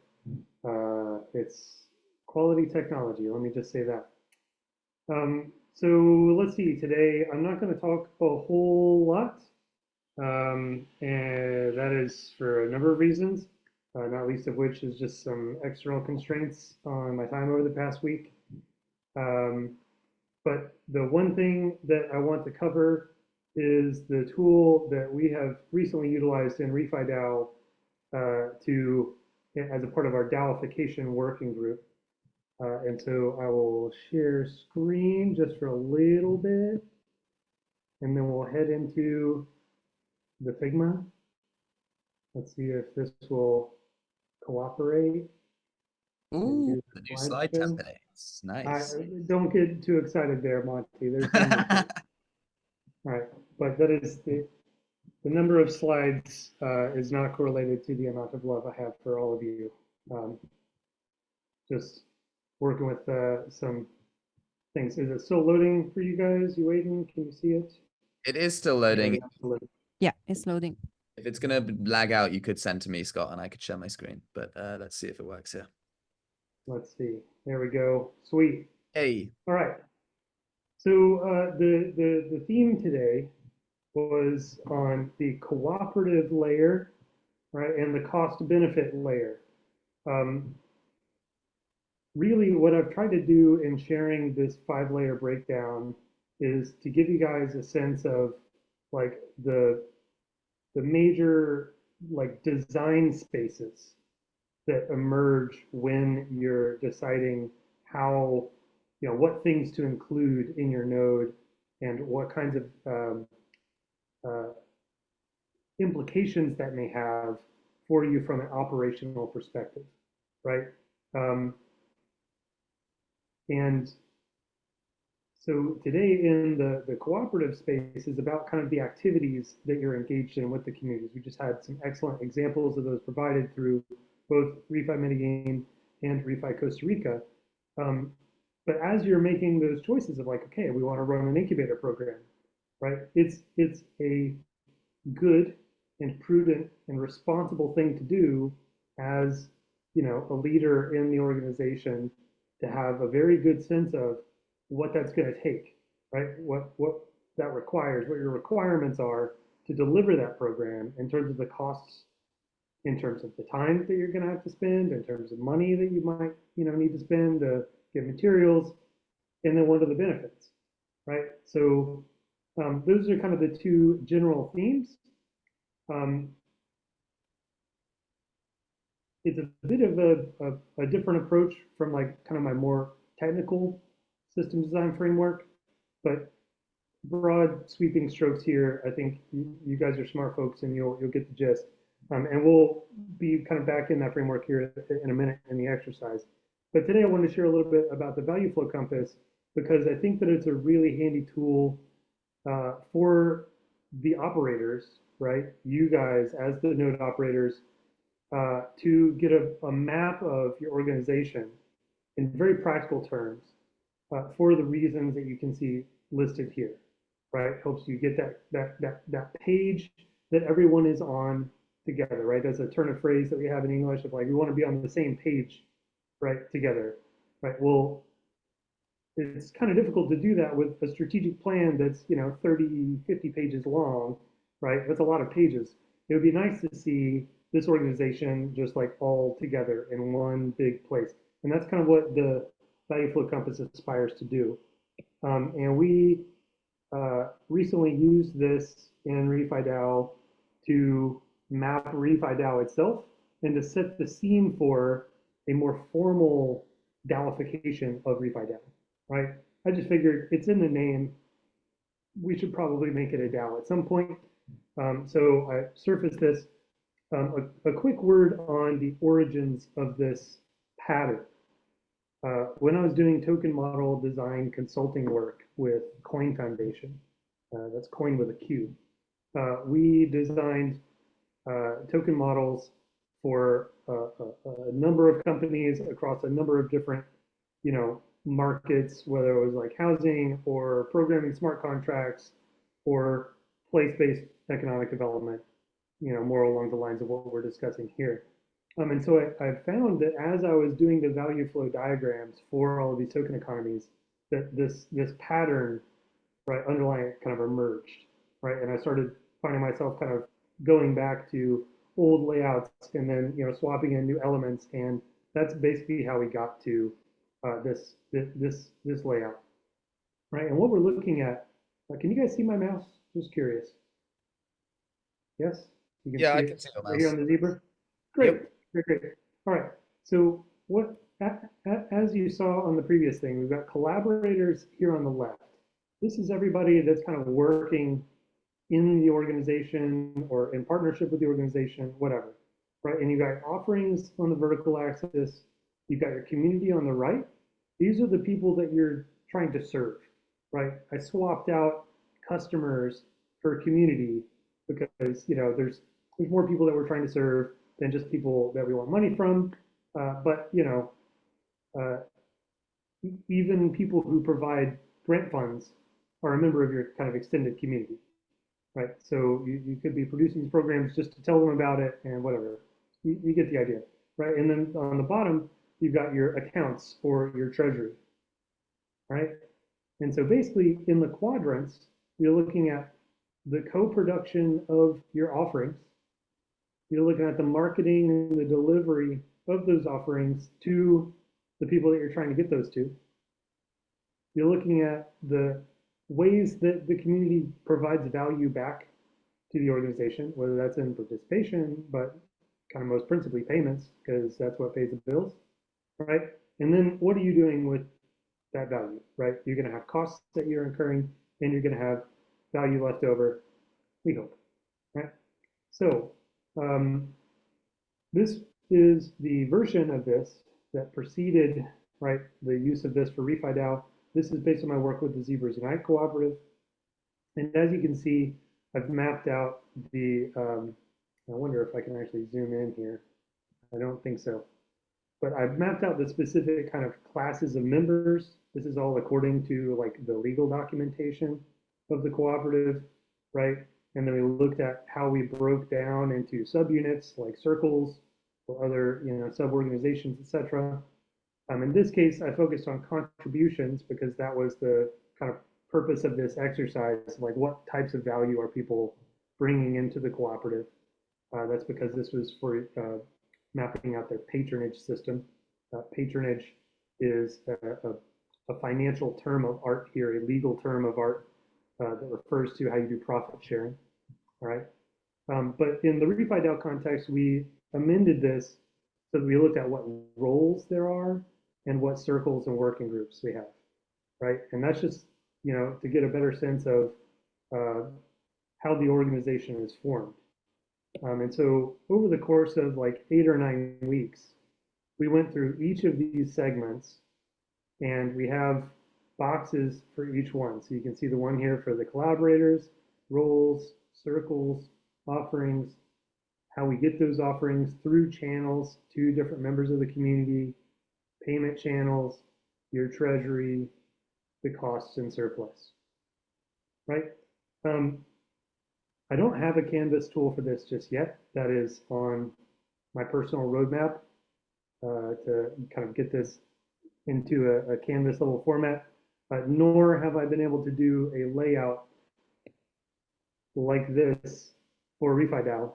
It's quality technology, let me just say that. So let's see, today I'm not going to talk a whole lot, and that is for a number of reasons, not least of which is just some external constraints on my time over the past week. But the one thing that I want to cover is the tool that we have recently utilized in ReFi DAO as a part of our DAOification working group. And so I will share screen just for a little bit, and then we'll head into the Figma. Let's see if this will cooperate. Ooh, the new slide templates. Nice. Don't get too excited there, Monty. There's all right, but that is the number of slides is not correlated to the amount of love I have for all of you. Just working with some things. Is it still loading for you guys? You waiting? Can you see it? It is still loading. Yeah, it's loading. If it's gonna lag out, you could send to me, Scott, and I could share my screen. But let's see if it works here. Let's see. There we go. Sweet. Hey. All right. So the theme today was on the cooperative layer, right, and the cost benefit layer. Really, what I've tried to do in sharing this 5-layer breakdown is to give you guys a sense of like the major like design spaces that emerge when you're deciding how, you know, what things to include in your node and what kinds of implications that may have for you from an operational perspective, right? And so today in the cooperative space is about kind of the activities that you're engaged in with the communities. We just had some excellent examples of those provided through both ReFi Medellin and ReFi Costa Rica. But as you're making those choices of like, okay, we want to run an incubator program, right? It's a good and prudent and responsible thing to do as, you know, a leader in the organization, to have a very good sense of what that's going to take, right? What that requires, what your requirements are to deliver that program in terms of the costs, in terms of the time that you're going to have to spend, in terms of money that you might, you know, need to spend to get materials, and then what are the benefits, right? So those are kind of the two general themes. It's a bit of a different approach from like kind of my more technical system design framework. But broad sweeping strokes here, I think you guys are smart folks and you'll get the gist. And we'll be kind of back in that framework here in a minute in the exercise. But today I want to share a little bit about the value flow compass because I think that it's a really handy tool for the operators, right? You guys as the node operators to get a map of your organization in very practical terms for the reasons that you can see listed here, right? Helps you get that page that everyone is on together, right? That's a turn of phrase that we have in English of like, we want to be on the same page, right, together, right? Well, it's kind of difficult to do that with a strategic plan that's, 30, 50 pages long, right? That's a lot of pages. It would be nice to see this organization just like all together in one big place. And that's kind of what the Value Flow Compass aspires to do. And we recently used this in ReFi DAO to map ReFi DAO itself and to set the scene for a more formal DAOification of ReFi DAO, right? I just figured it's in the name. We should probably make it a DAO at some point. So I surfaced this. A quick word on the origins of this pattern. When I was doing token model design consulting work with Coin Foundation, that's Coin with a Q, we designed token models for a number of companies across a number of different, markets, whether it was like housing or programming smart contracts or place-based economic development, more along the lines of what we're discussing here. And so I found that as I was doing the value flow diagrams for all of these token economies, that this pattern, right, underlying it kind of emerged, right? And I started finding myself kind of going back to old layouts and then swapping in new elements, and that's basically how we got to this layout, right? And what we're looking at, can you guys see my mouse? Just curious. Yes, you can Yeah, see I it can see your right here mouse. on the zebra. Great, Yep. great. All right. So what, as you saw on the previous thing, we've got collaborators here on the left. This is everybody that's kind of working in the organization or in partnership with the organization, whatever, right? And you've got offerings on the vertical axis. You've got your community on the right. These are the people that you're trying to serve, right? I swapped out customers for community because there's more people that we're trying to serve than just people that we want money from. But even people who provide grant funds are a member of your kind of extended community, right? So you could be producing these programs just to tell them about it and whatever. You get the idea, right? And then on the bottom, you've got your accounts or your treasury, right? And so basically in the quadrants, you're looking at the co-production of your offerings. You're looking at the marketing and the delivery of those offerings to the people that you're trying to get those to. You're looking at the ways that the community provides value back to the organization, whether that's in participation, but kind of most principally payments, because that's what pays the bills, right? And then what are you doing with that value, right? You're going to have costs that you're incurring, and you're going to have value left over, we hope, right? So this is the version of this that preceded, right, the use of this for ReFi DAO. This is based on my work with the Zebras Unite cooperative. And as you can see, I've mapped out the, I wonder if I can actually zoom in here. I don't think so. But I've mapped out the specific kind of classes of members. This is all according to like the legal documentation of the cooperative, right? And then we looked at how we broke down into subunits like circles or other, sub-organizations, etc. In this case, I focused on contributions because that was the kind of purpose of this exercise, like what types of value are people bringing into the cooperative. That's because this was for mapping out their patronage system. Patronage is a financial term of art here, a legal term of art that refers to how you do profit sharing, all right? But in the ReFi DAO context, we amended this so that we looked at what roles there are and what circles and working groups we have, right? And that's just to get a better sense of how the organization is formed. And so over the course of like 8 or 9 weeks, we went through each of these segments, and we have boxes for each one. So you can see the one here for the collaborators, roles, circles, offerings, how we get those offerings through channels to different members of the community, payment channels, your treasury, the costs and surplus, right? I don't have a Canvas tool for this just yet. That is on my personal roadmap to kind of get this into a Canvas level format, nor have I been able to do a layout like this for ReFi DAO.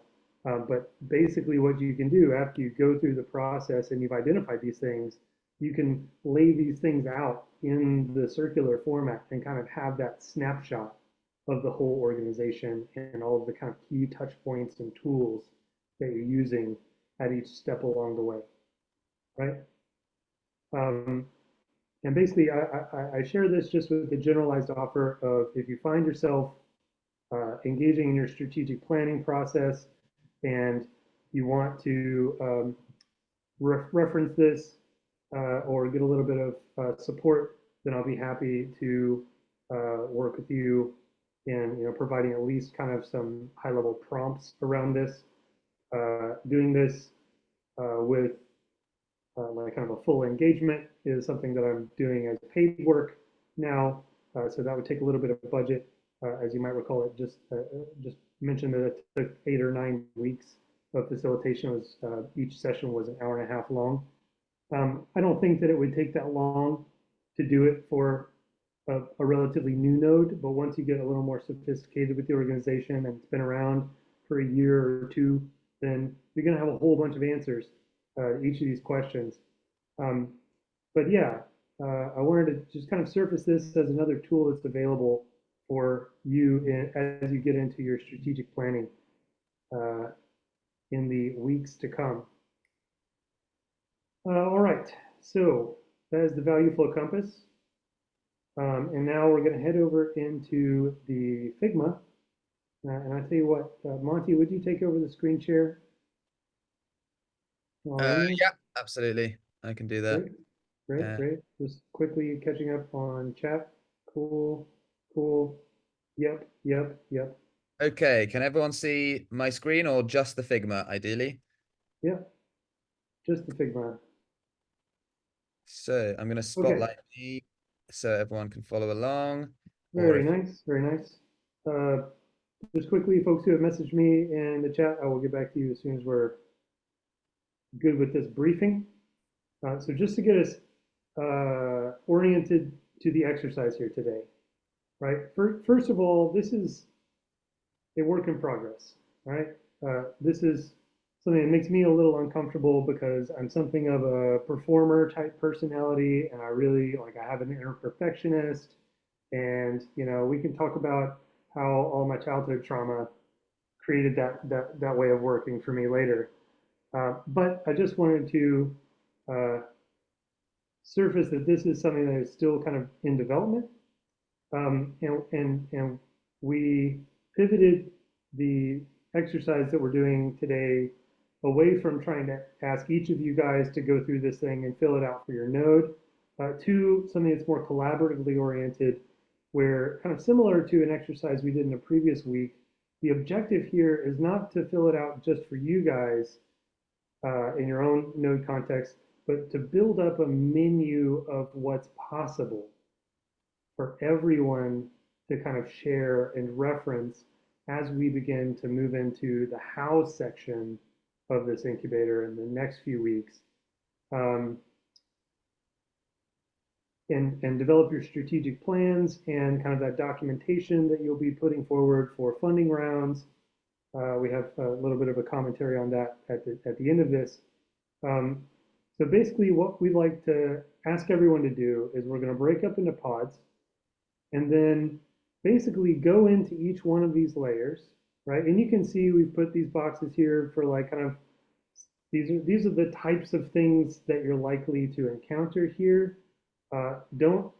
But basically what you can do after you go through the process and you've identified these things, you can lay these things out in the circular format and kind of have that snapshot of the whole organization and all of the kind of key touch points and tools that you're using at each step along the way, right? And basically, I share this just with the generalized offer of if you find yourself engaging in your strategic planning process and you want to reference this or get a little bit of support, then I'll be happy to work with you in providing at least kind of some high-level prompts around this. Doing this with like kind of a full engagement is something that I'm doing as paid work now, so that would take a little bit of budget. As you might recall, it just mentioned that it took 8 or 9 weeks of facilitation. Was each session was an hour and a half long. I don't think that it would take that long to do it for a relatively new node, but once you get a little more sophisticated with the organization and it's been around for a year or two, then you're going to have a whole bunch of answers to each of these questions. But yeah, I wanted to just kind of surface this as another tool that's available for you as you get into your strategic planning in the weeks to come. All right, so that is the value flow compass. And now we're going to head over into the Figma. And I tell you what, Monty, would you take over the screen share? Yeah, absolutely. I can do that. Great. Just quickly catching up on chat. Cool. Yep. Okay, can everyone see my screen or just the Figma, ideally? Yep, just the Figma. So I'm going to spotlight me so everyone can follow along. Very nice. Just quickly, folks who have messaged me in the chat, I will get back to you as soon as we're good with this briefing. So just to get us oriented to the exercise here today, right? First of all, this is a work in progress, right? This is something that makes me a little uncomfortable because I'm something of a performer type personality, and I really I have an inner perfectionist, and we can talk about how all my childhood trauma created that way of working for me later. But I just wanted to surface that this is something that is still kind of in development, and we pivoted the exercise that we're doing today away from trying to ask each of you guys to go through this thing and fill it out for your node to something that's more collaboratively oriented, where kind of similar to an exercise we did in a previous week, the objective here is not to fill it out just for you guys in your own node context, but to build up a menu of what's possible for everyone to kind of share and reference as we begin to move into the how section of this incubator in the next few weeks. And develop your strategic plans and kind of that documentation that you'll be putting forward for funding rounds. We have a little bit of a commentary on that at the end of this. So basically what we'd like to ask everyone to do is we're going to break up into pods and then basically go into each one of these layers, right? And you can see we've put these boxes here for like kind of, these are the types of things that you're likely to encounter here. Don't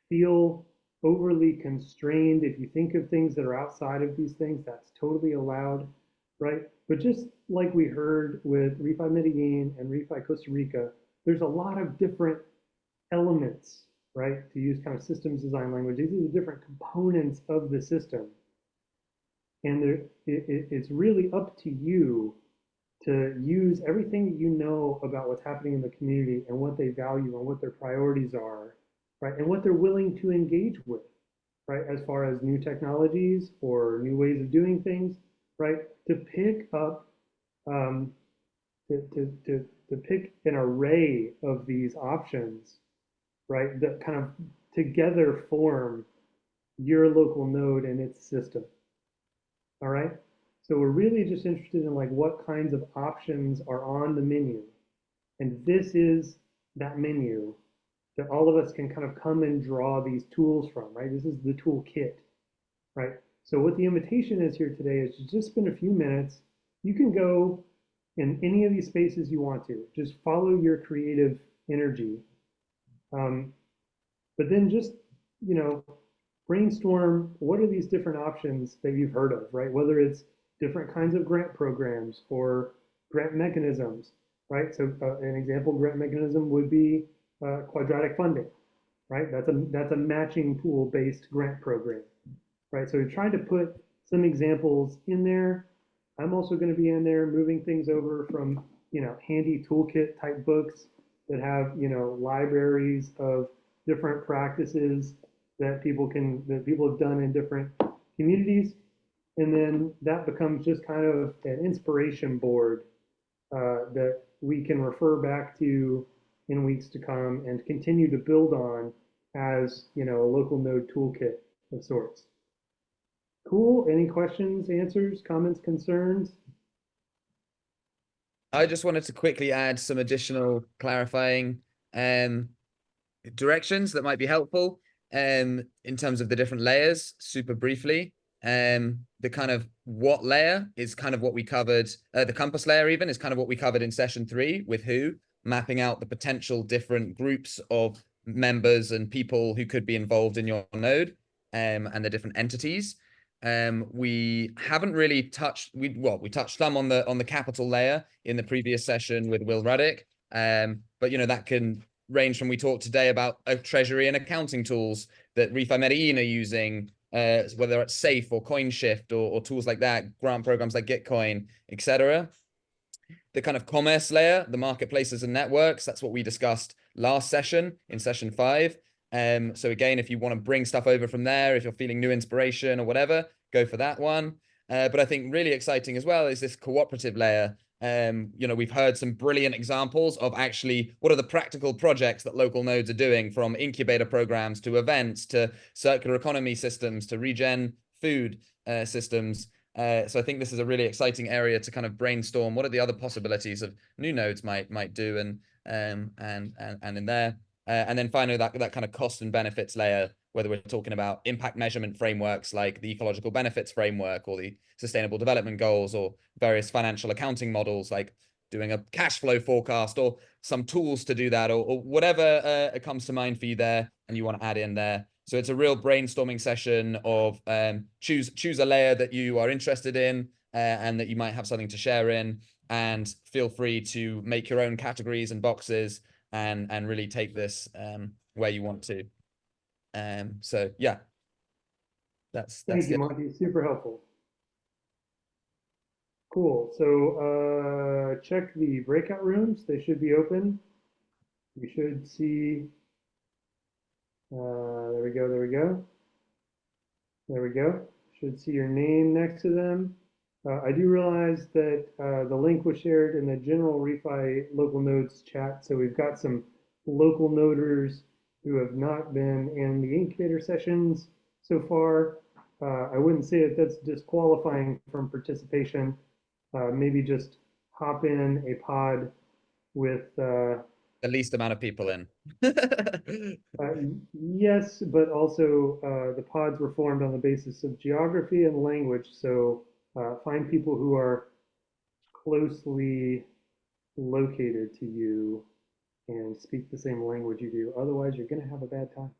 feel overly constrained. If you think of things that are outside of these things, that's totally allowed, right? But just like we heard with ReFi Medellin and ReFi Costa Rica, there's a lot of different elements, right? To use kind of systems design language, these are the different components of the system. And it's really up to you to use everything that you know about what's happening in the community and what they value and what their priorities are, right? And what they're willing to engage with, right? As far as new technologies or new ways of doing things, right? To pick up, to pick an array of these options, right? That kind of together form your local node and its system. All right. So we're really just interested in like what kinds of options are on the menu. And this is that menu that all of us can kind of come and draw these tools from, right? This is the toolkit, right? So what the invitation is here today is to just spend a few minutes. You can go in any of these spaces you want to. Just follow your creative energy. But then just, you know, brainstorm what are these different options that you've heard of, right? Whether it's different kinds of grant programs or grant mechanisms, right? So an example grant mechanism would be quadratic funding, right? That's a matching pool based grant program, right? So we're trying to put some examples in there. I'm also going to be in there moving things over from, you know, handy toolkit type books that have, you know, libraries of different practices that people have done in different communities. And then that becomes just kind of an inspiration board that we can refer back to in weeks to come and continue to build on as, you know, a local node toolkit of sorts. Cool. Any questions, answers, comments, concerns? I just wanted to quickly add some additional clarifying directions that might be helpful in terms of the different layers, super briefly. The kind of what layer is kind of what we covered, the compass layer even is kind of what we covered in session 3 with who, mapping out the potential different groups of members and people who could be involved in your node and the different entities. We haven't really touched, we touched some on the capital layer in the previous session with Will Ruddick. But you know, that can range from, we talked today about treasury and accounting tools that ReFi Medellin are using, whether it's Safe or CoinShift or tools like that, grant programs like Gitcoin, etc. The kind of commerce layer, the marketplaces and networks, that's what we discussed last session in session 5. So again, if you want to bring stuff over from there, if you're feeling new inspiration or whatever, go for that one. But I think really exciting as well is this cooperative layer. You know, we've heard some brilliant examples of actually what are the practical projects that local nodes are doing, from incubator programs to events to circular economy systems to regen food systems. So I think this is a really exciting area to kind of brainstorm what are the other possibilities of new nodes might do and in there. And then finally, that kind of cost and benefits layer, whether we're talking about impact measurement frameworks like the ecological benefits framework or the sustainable development goals, or various financial accounting models like doing a cash flow forecast or some tools to do that, or whatever comes to mind for you there and you want to add in there. So it's a real brainstorming session of choose a layer that you are interested in and that you might have something to share in, and feel free to make your own categories and boxes and really take this where you want to. So yeah, that's Thank you, it. Monty. Super helpful. Cool. So check the breakout rooms. They should be open. You should see. There we go. There we go. There we go. Should see your name next to them. I do realize that the link was shared in the general ReFi local nodes chat. So we've got some local noders who have not been in the incubator sessions so far. I wouldn't say that that's disqualifying from participation. Maybe just hop in a pod with The least amount of people in. yes, but also the pods were formed on the basis of geography and language. So find people who are closely located to you and speak the same language you do. Otherwise, you're going to have a bad time.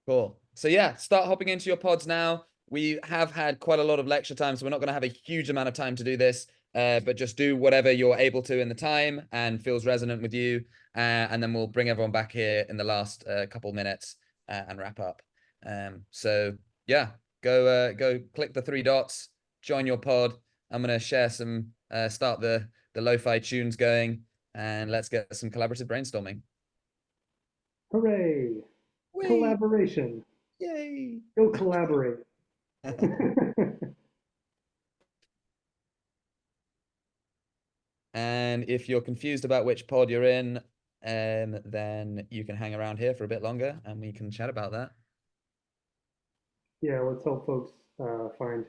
Cool. So yeah, start hopping into your pods now. We have had quite a lot of lecture time, so we're not going to have a huge amount of time to do this, but just do whatever you're able to in the time and feels resonant with you. And then we'll bring everyone back here in the last couple minutes and wrap up. So yeah, go click the 3 dots, join your pod. I'm going to share some, start the lo-fi tunes going, and let's get some collaborative brainstorming. Hooray! Whee! Collaboration. Yay! Go collaborate. And if you're confused about which pod you're in, then you can hang around here for a bit longer and we can chat about that. Yeah, let's help folks find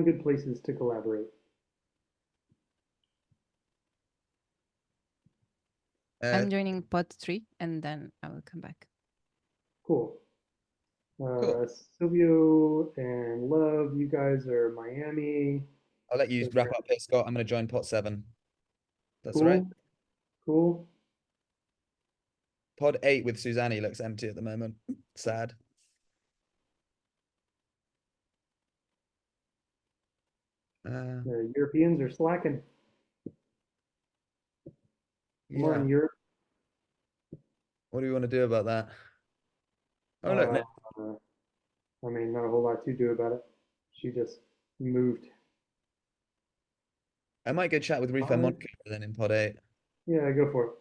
good places to collaborate. I'm joining pod 3 and then I will come back. Cool. Cool. Silvio and Love, you guys are Miami. I'll let you So wrap up here, Scott. I'm going to join pod 7. That's all cool. right. Cool. Pod 8 with Suzanne looks empty at the moment. Sad. The Europeans are slacking. Come Yeah. on, Europe. What do we want to do about that? Oh, look. I mean, not a whole lot to do about it. She just moved. I might go chat with ReFi Monica then in pod 8. Yeah, go for it.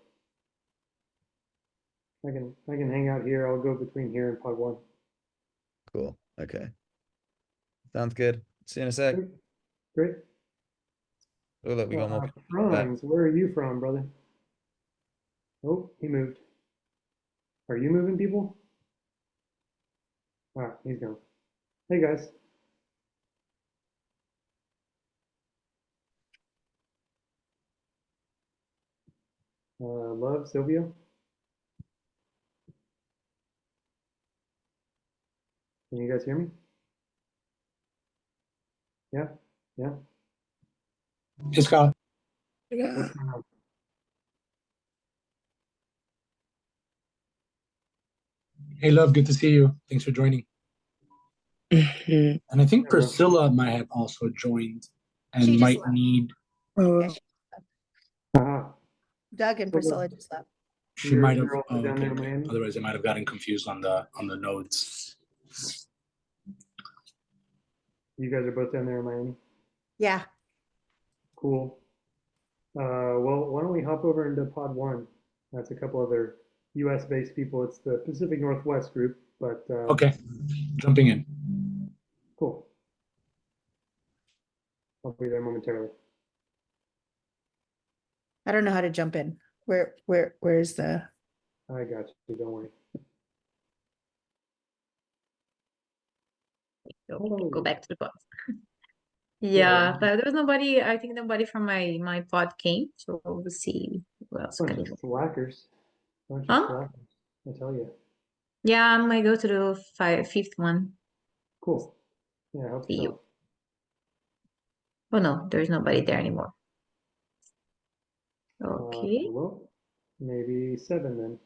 I can hang out here. I'll go between here and pod 1. Cool. Okay. Sounds good. See you in a sec. Great. Oh, look, we got more people. Franz, where are you from, brother? Oh, he moved. Are you moving, people? Ah, he's gone. Hey, guys. Love, Silvio? Can you guys hear me? Yeah? Yeah? Hey, Scott. What's going on? Hey, Love. Good to see you. Thanks for joining. And I think Yeah, Priscilla might have also joined and She just might left. need. Yeah, Ah, Doug and Priscilla just left. She might have. you're also Oh, down okay, there in okay. Miami? Otherwise, I might have gotten confused on the nodes. You guys are both down there in Miami? Yeah. Cool. Well, why don't we hop over into pod 1? That's a couple other US-based people. It's the Pacific Northwest group, but Okay, jumping in. cool. I'll be there momentarily. I don't know how to jump in. Where's the I got you. Don't worry. go back to the pod. Yeah. Yeah, but there was nobody. I think nobody from my pod came, so we'll see who else Bunch can of go. slackers. Bunch of Huh? slackers. I tell you. Yeah, I might go to the fifth one. Cool. Yeah, help See you. yourself. Oh no, there's nobody there anymore. Okay. Well, maybe 7 then.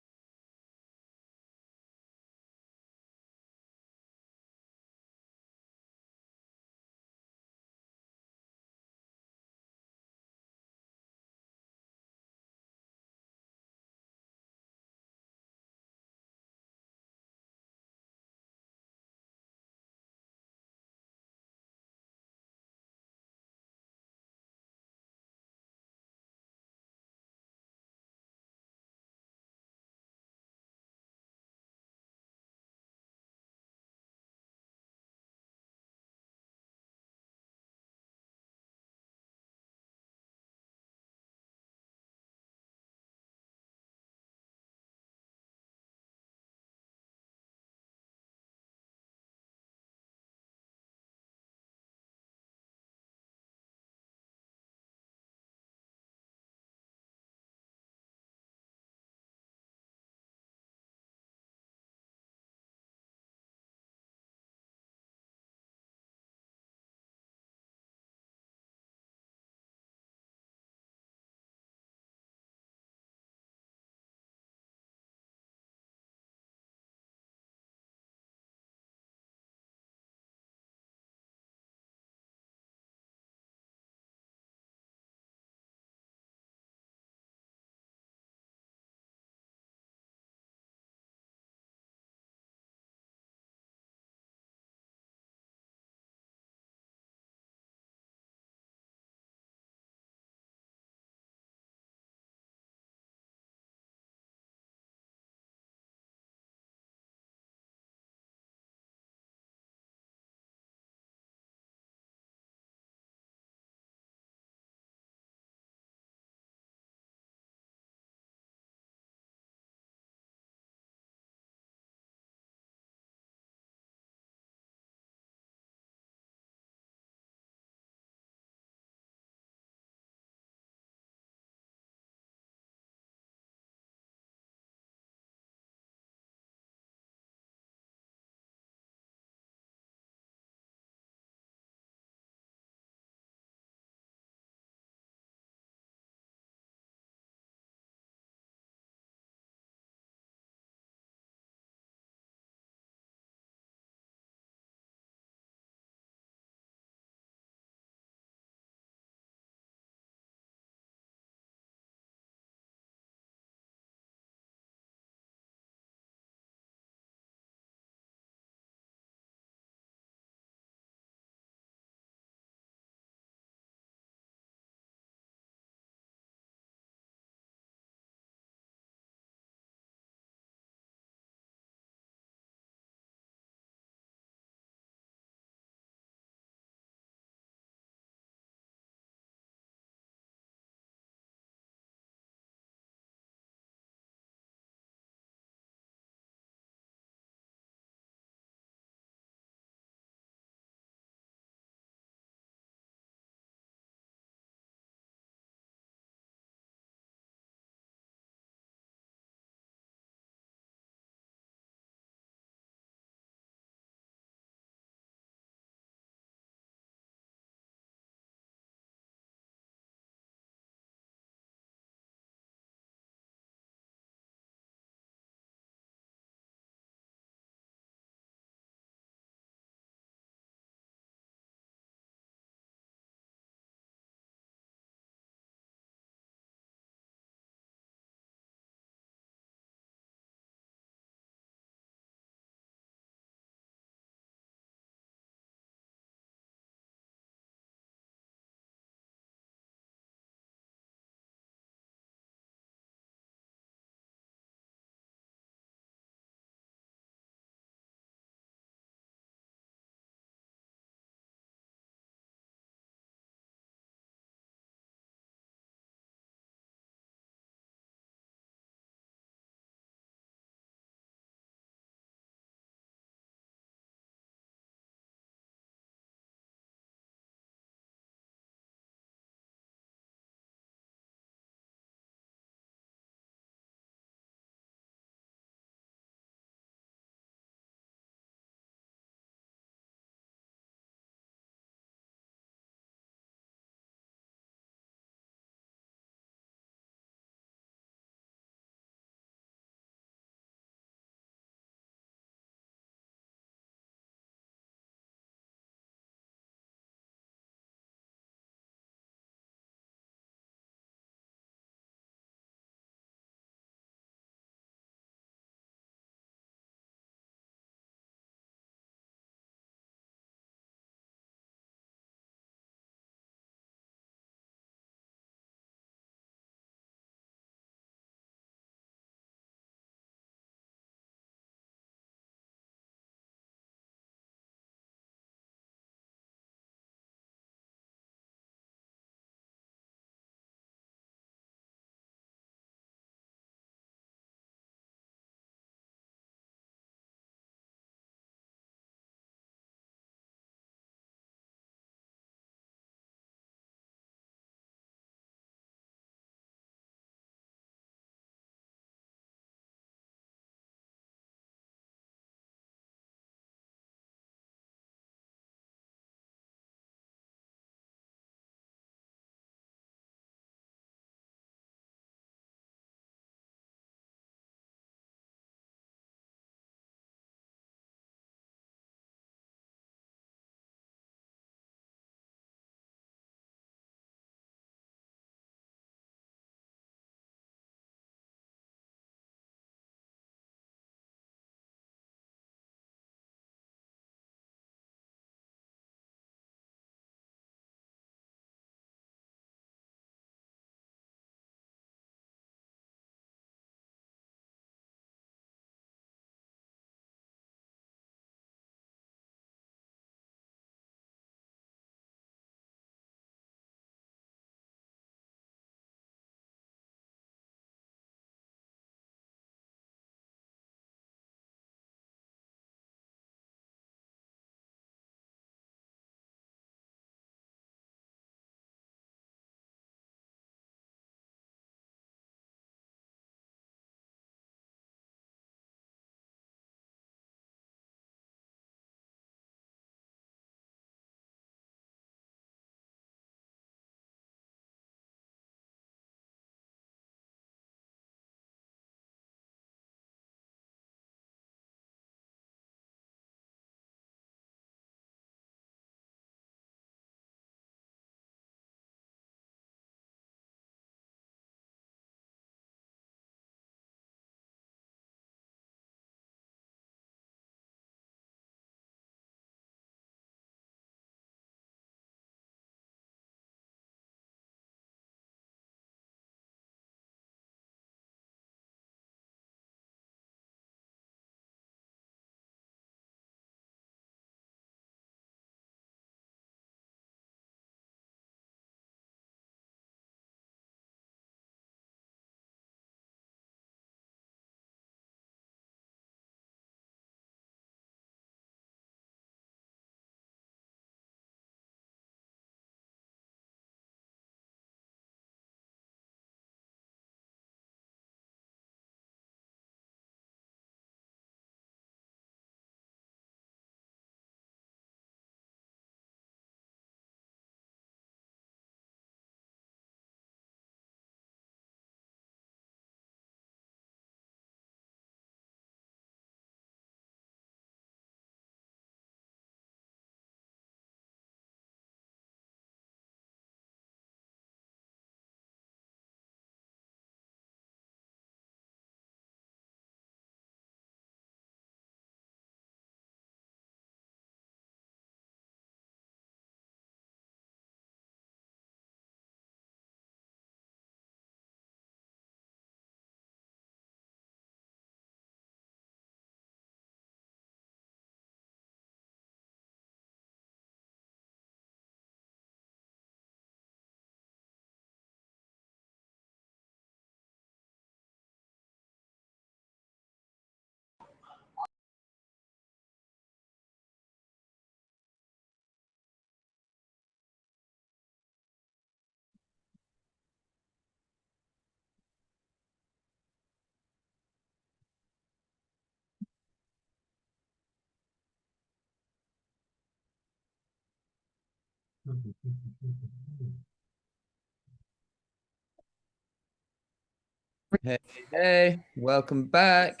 Hey, welcome back.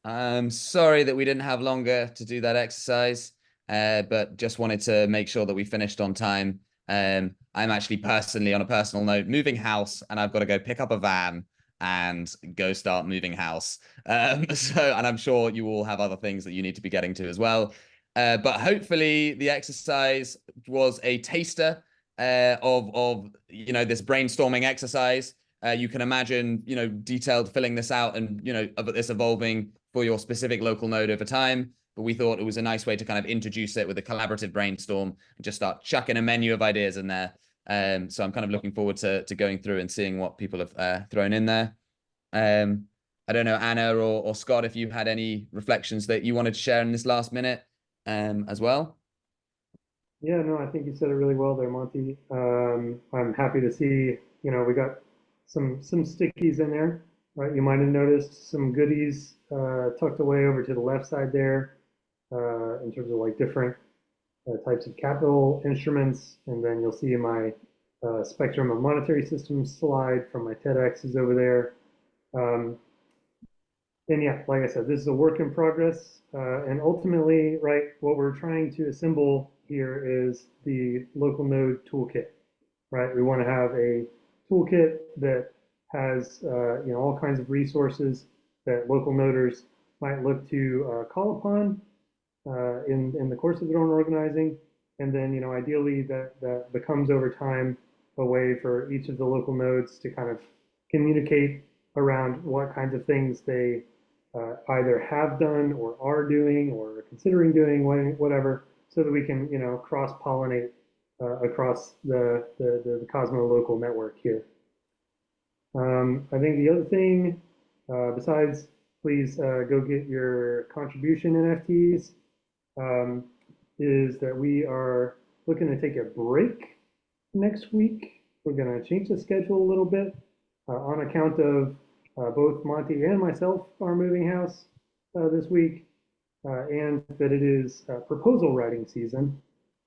I'm sorry that we didn't have longer to do that exercise, but just wanted to make sure that we finished on time. I'm actually personally, on a personal note, moving house, and I've got to go pick up a van and go start moving house. And I'm sure you all have other things that you need to be getting to as well. But hopefully the exercise was a taster of this brainstorming exercise. You can imagine, detailed filling this out and, of this evolving for your specific local node over time. But we thought it was a nice way to kind of introduce it with a collaborative brainstorm and just start chucking a menu of ideas in there. So I'm kind of looking forward to going through and seeing what people have thrown in there. I don't know, Anna or Scott, if you had any reflections that you wanted to share in this last minute as well. Yeah, no, I think you said it really well there, Monty. I'm happy to see, we got some stickies in there, right? You might have noticed some goodies tucked away over to the left side there in terms of like different types of capital instruments. And then you'll see my spectrum of monetary systems slide from my TEDx is over there. And yeah, like I said, this is a work in progress. And ultimately, right, what we're trying to assemble here is the local node toolkit, right? We want to have a toolkit that has, all kinds of resources that local noders might look to call upon in the course of their own organizing. And then, ideally that becomes over time a way for each of the local nodes to kind of communicate around what kinds of things they either have done or are doing or considering doing, whatever, so that we can, cross-pollinate across the Cosmo local network here. I think the other thing, besides please go get your contribution NFTs, is that we are looking to take a break next week. We're going to change the schedule a little bit on account of both Monty and myself are moving house this week, and that it is proposal writing season.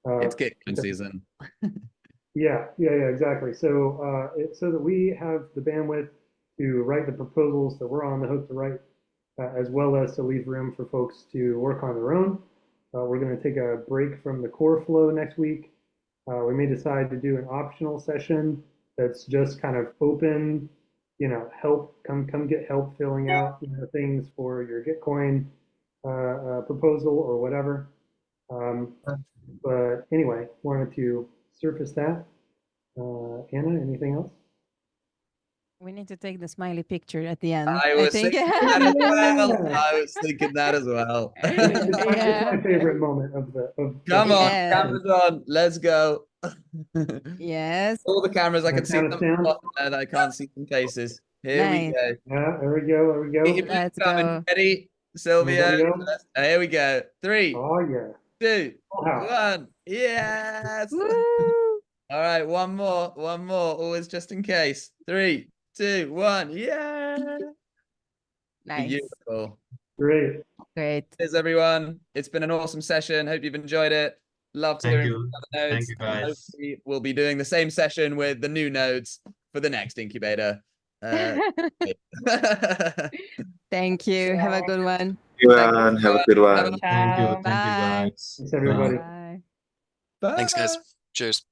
It's Gitcoin season. Yeah, exactly. So so that we have the bandwidth to write the proposals that we're on the hook to write, as well as to leave room for folks to work on their own. We're going to take a break from the core flow next week. We may decide to do an optional session that's just kind of open, help, come get help filling out things for your Gitcoin proposal or whatever. But anyway, wanted to surface that. Anna, anything else? We need to take the smiley picture at the end. I was thinking that as well. I was thinking that as well. It's my favorite moment of the. Come on, cameras on. Let's go. Yes. All the cameras, I can see them down. and I can't see some faces. Here we go. Yeah, there we go. Let's go. Ready, Sylvia? Here we go. 3, oh, yeah. 2, 1. Yes. All right, one more, always just in case. 3, 2, 1. Yeah. Nice. Beautiful. Great. Cheers, everyone. It's been an awesome session. Hope you've enjoyed it. Love to hear other nodes. Thank you, guys. Hopefully we'll be doing the same session with the new nodes for the next incubator. Thank you. Have a good one. Have a good one. Thank you. Thank you, guys. Thanks, everybody. Bye. Bye. Thanks, guys. Cheers.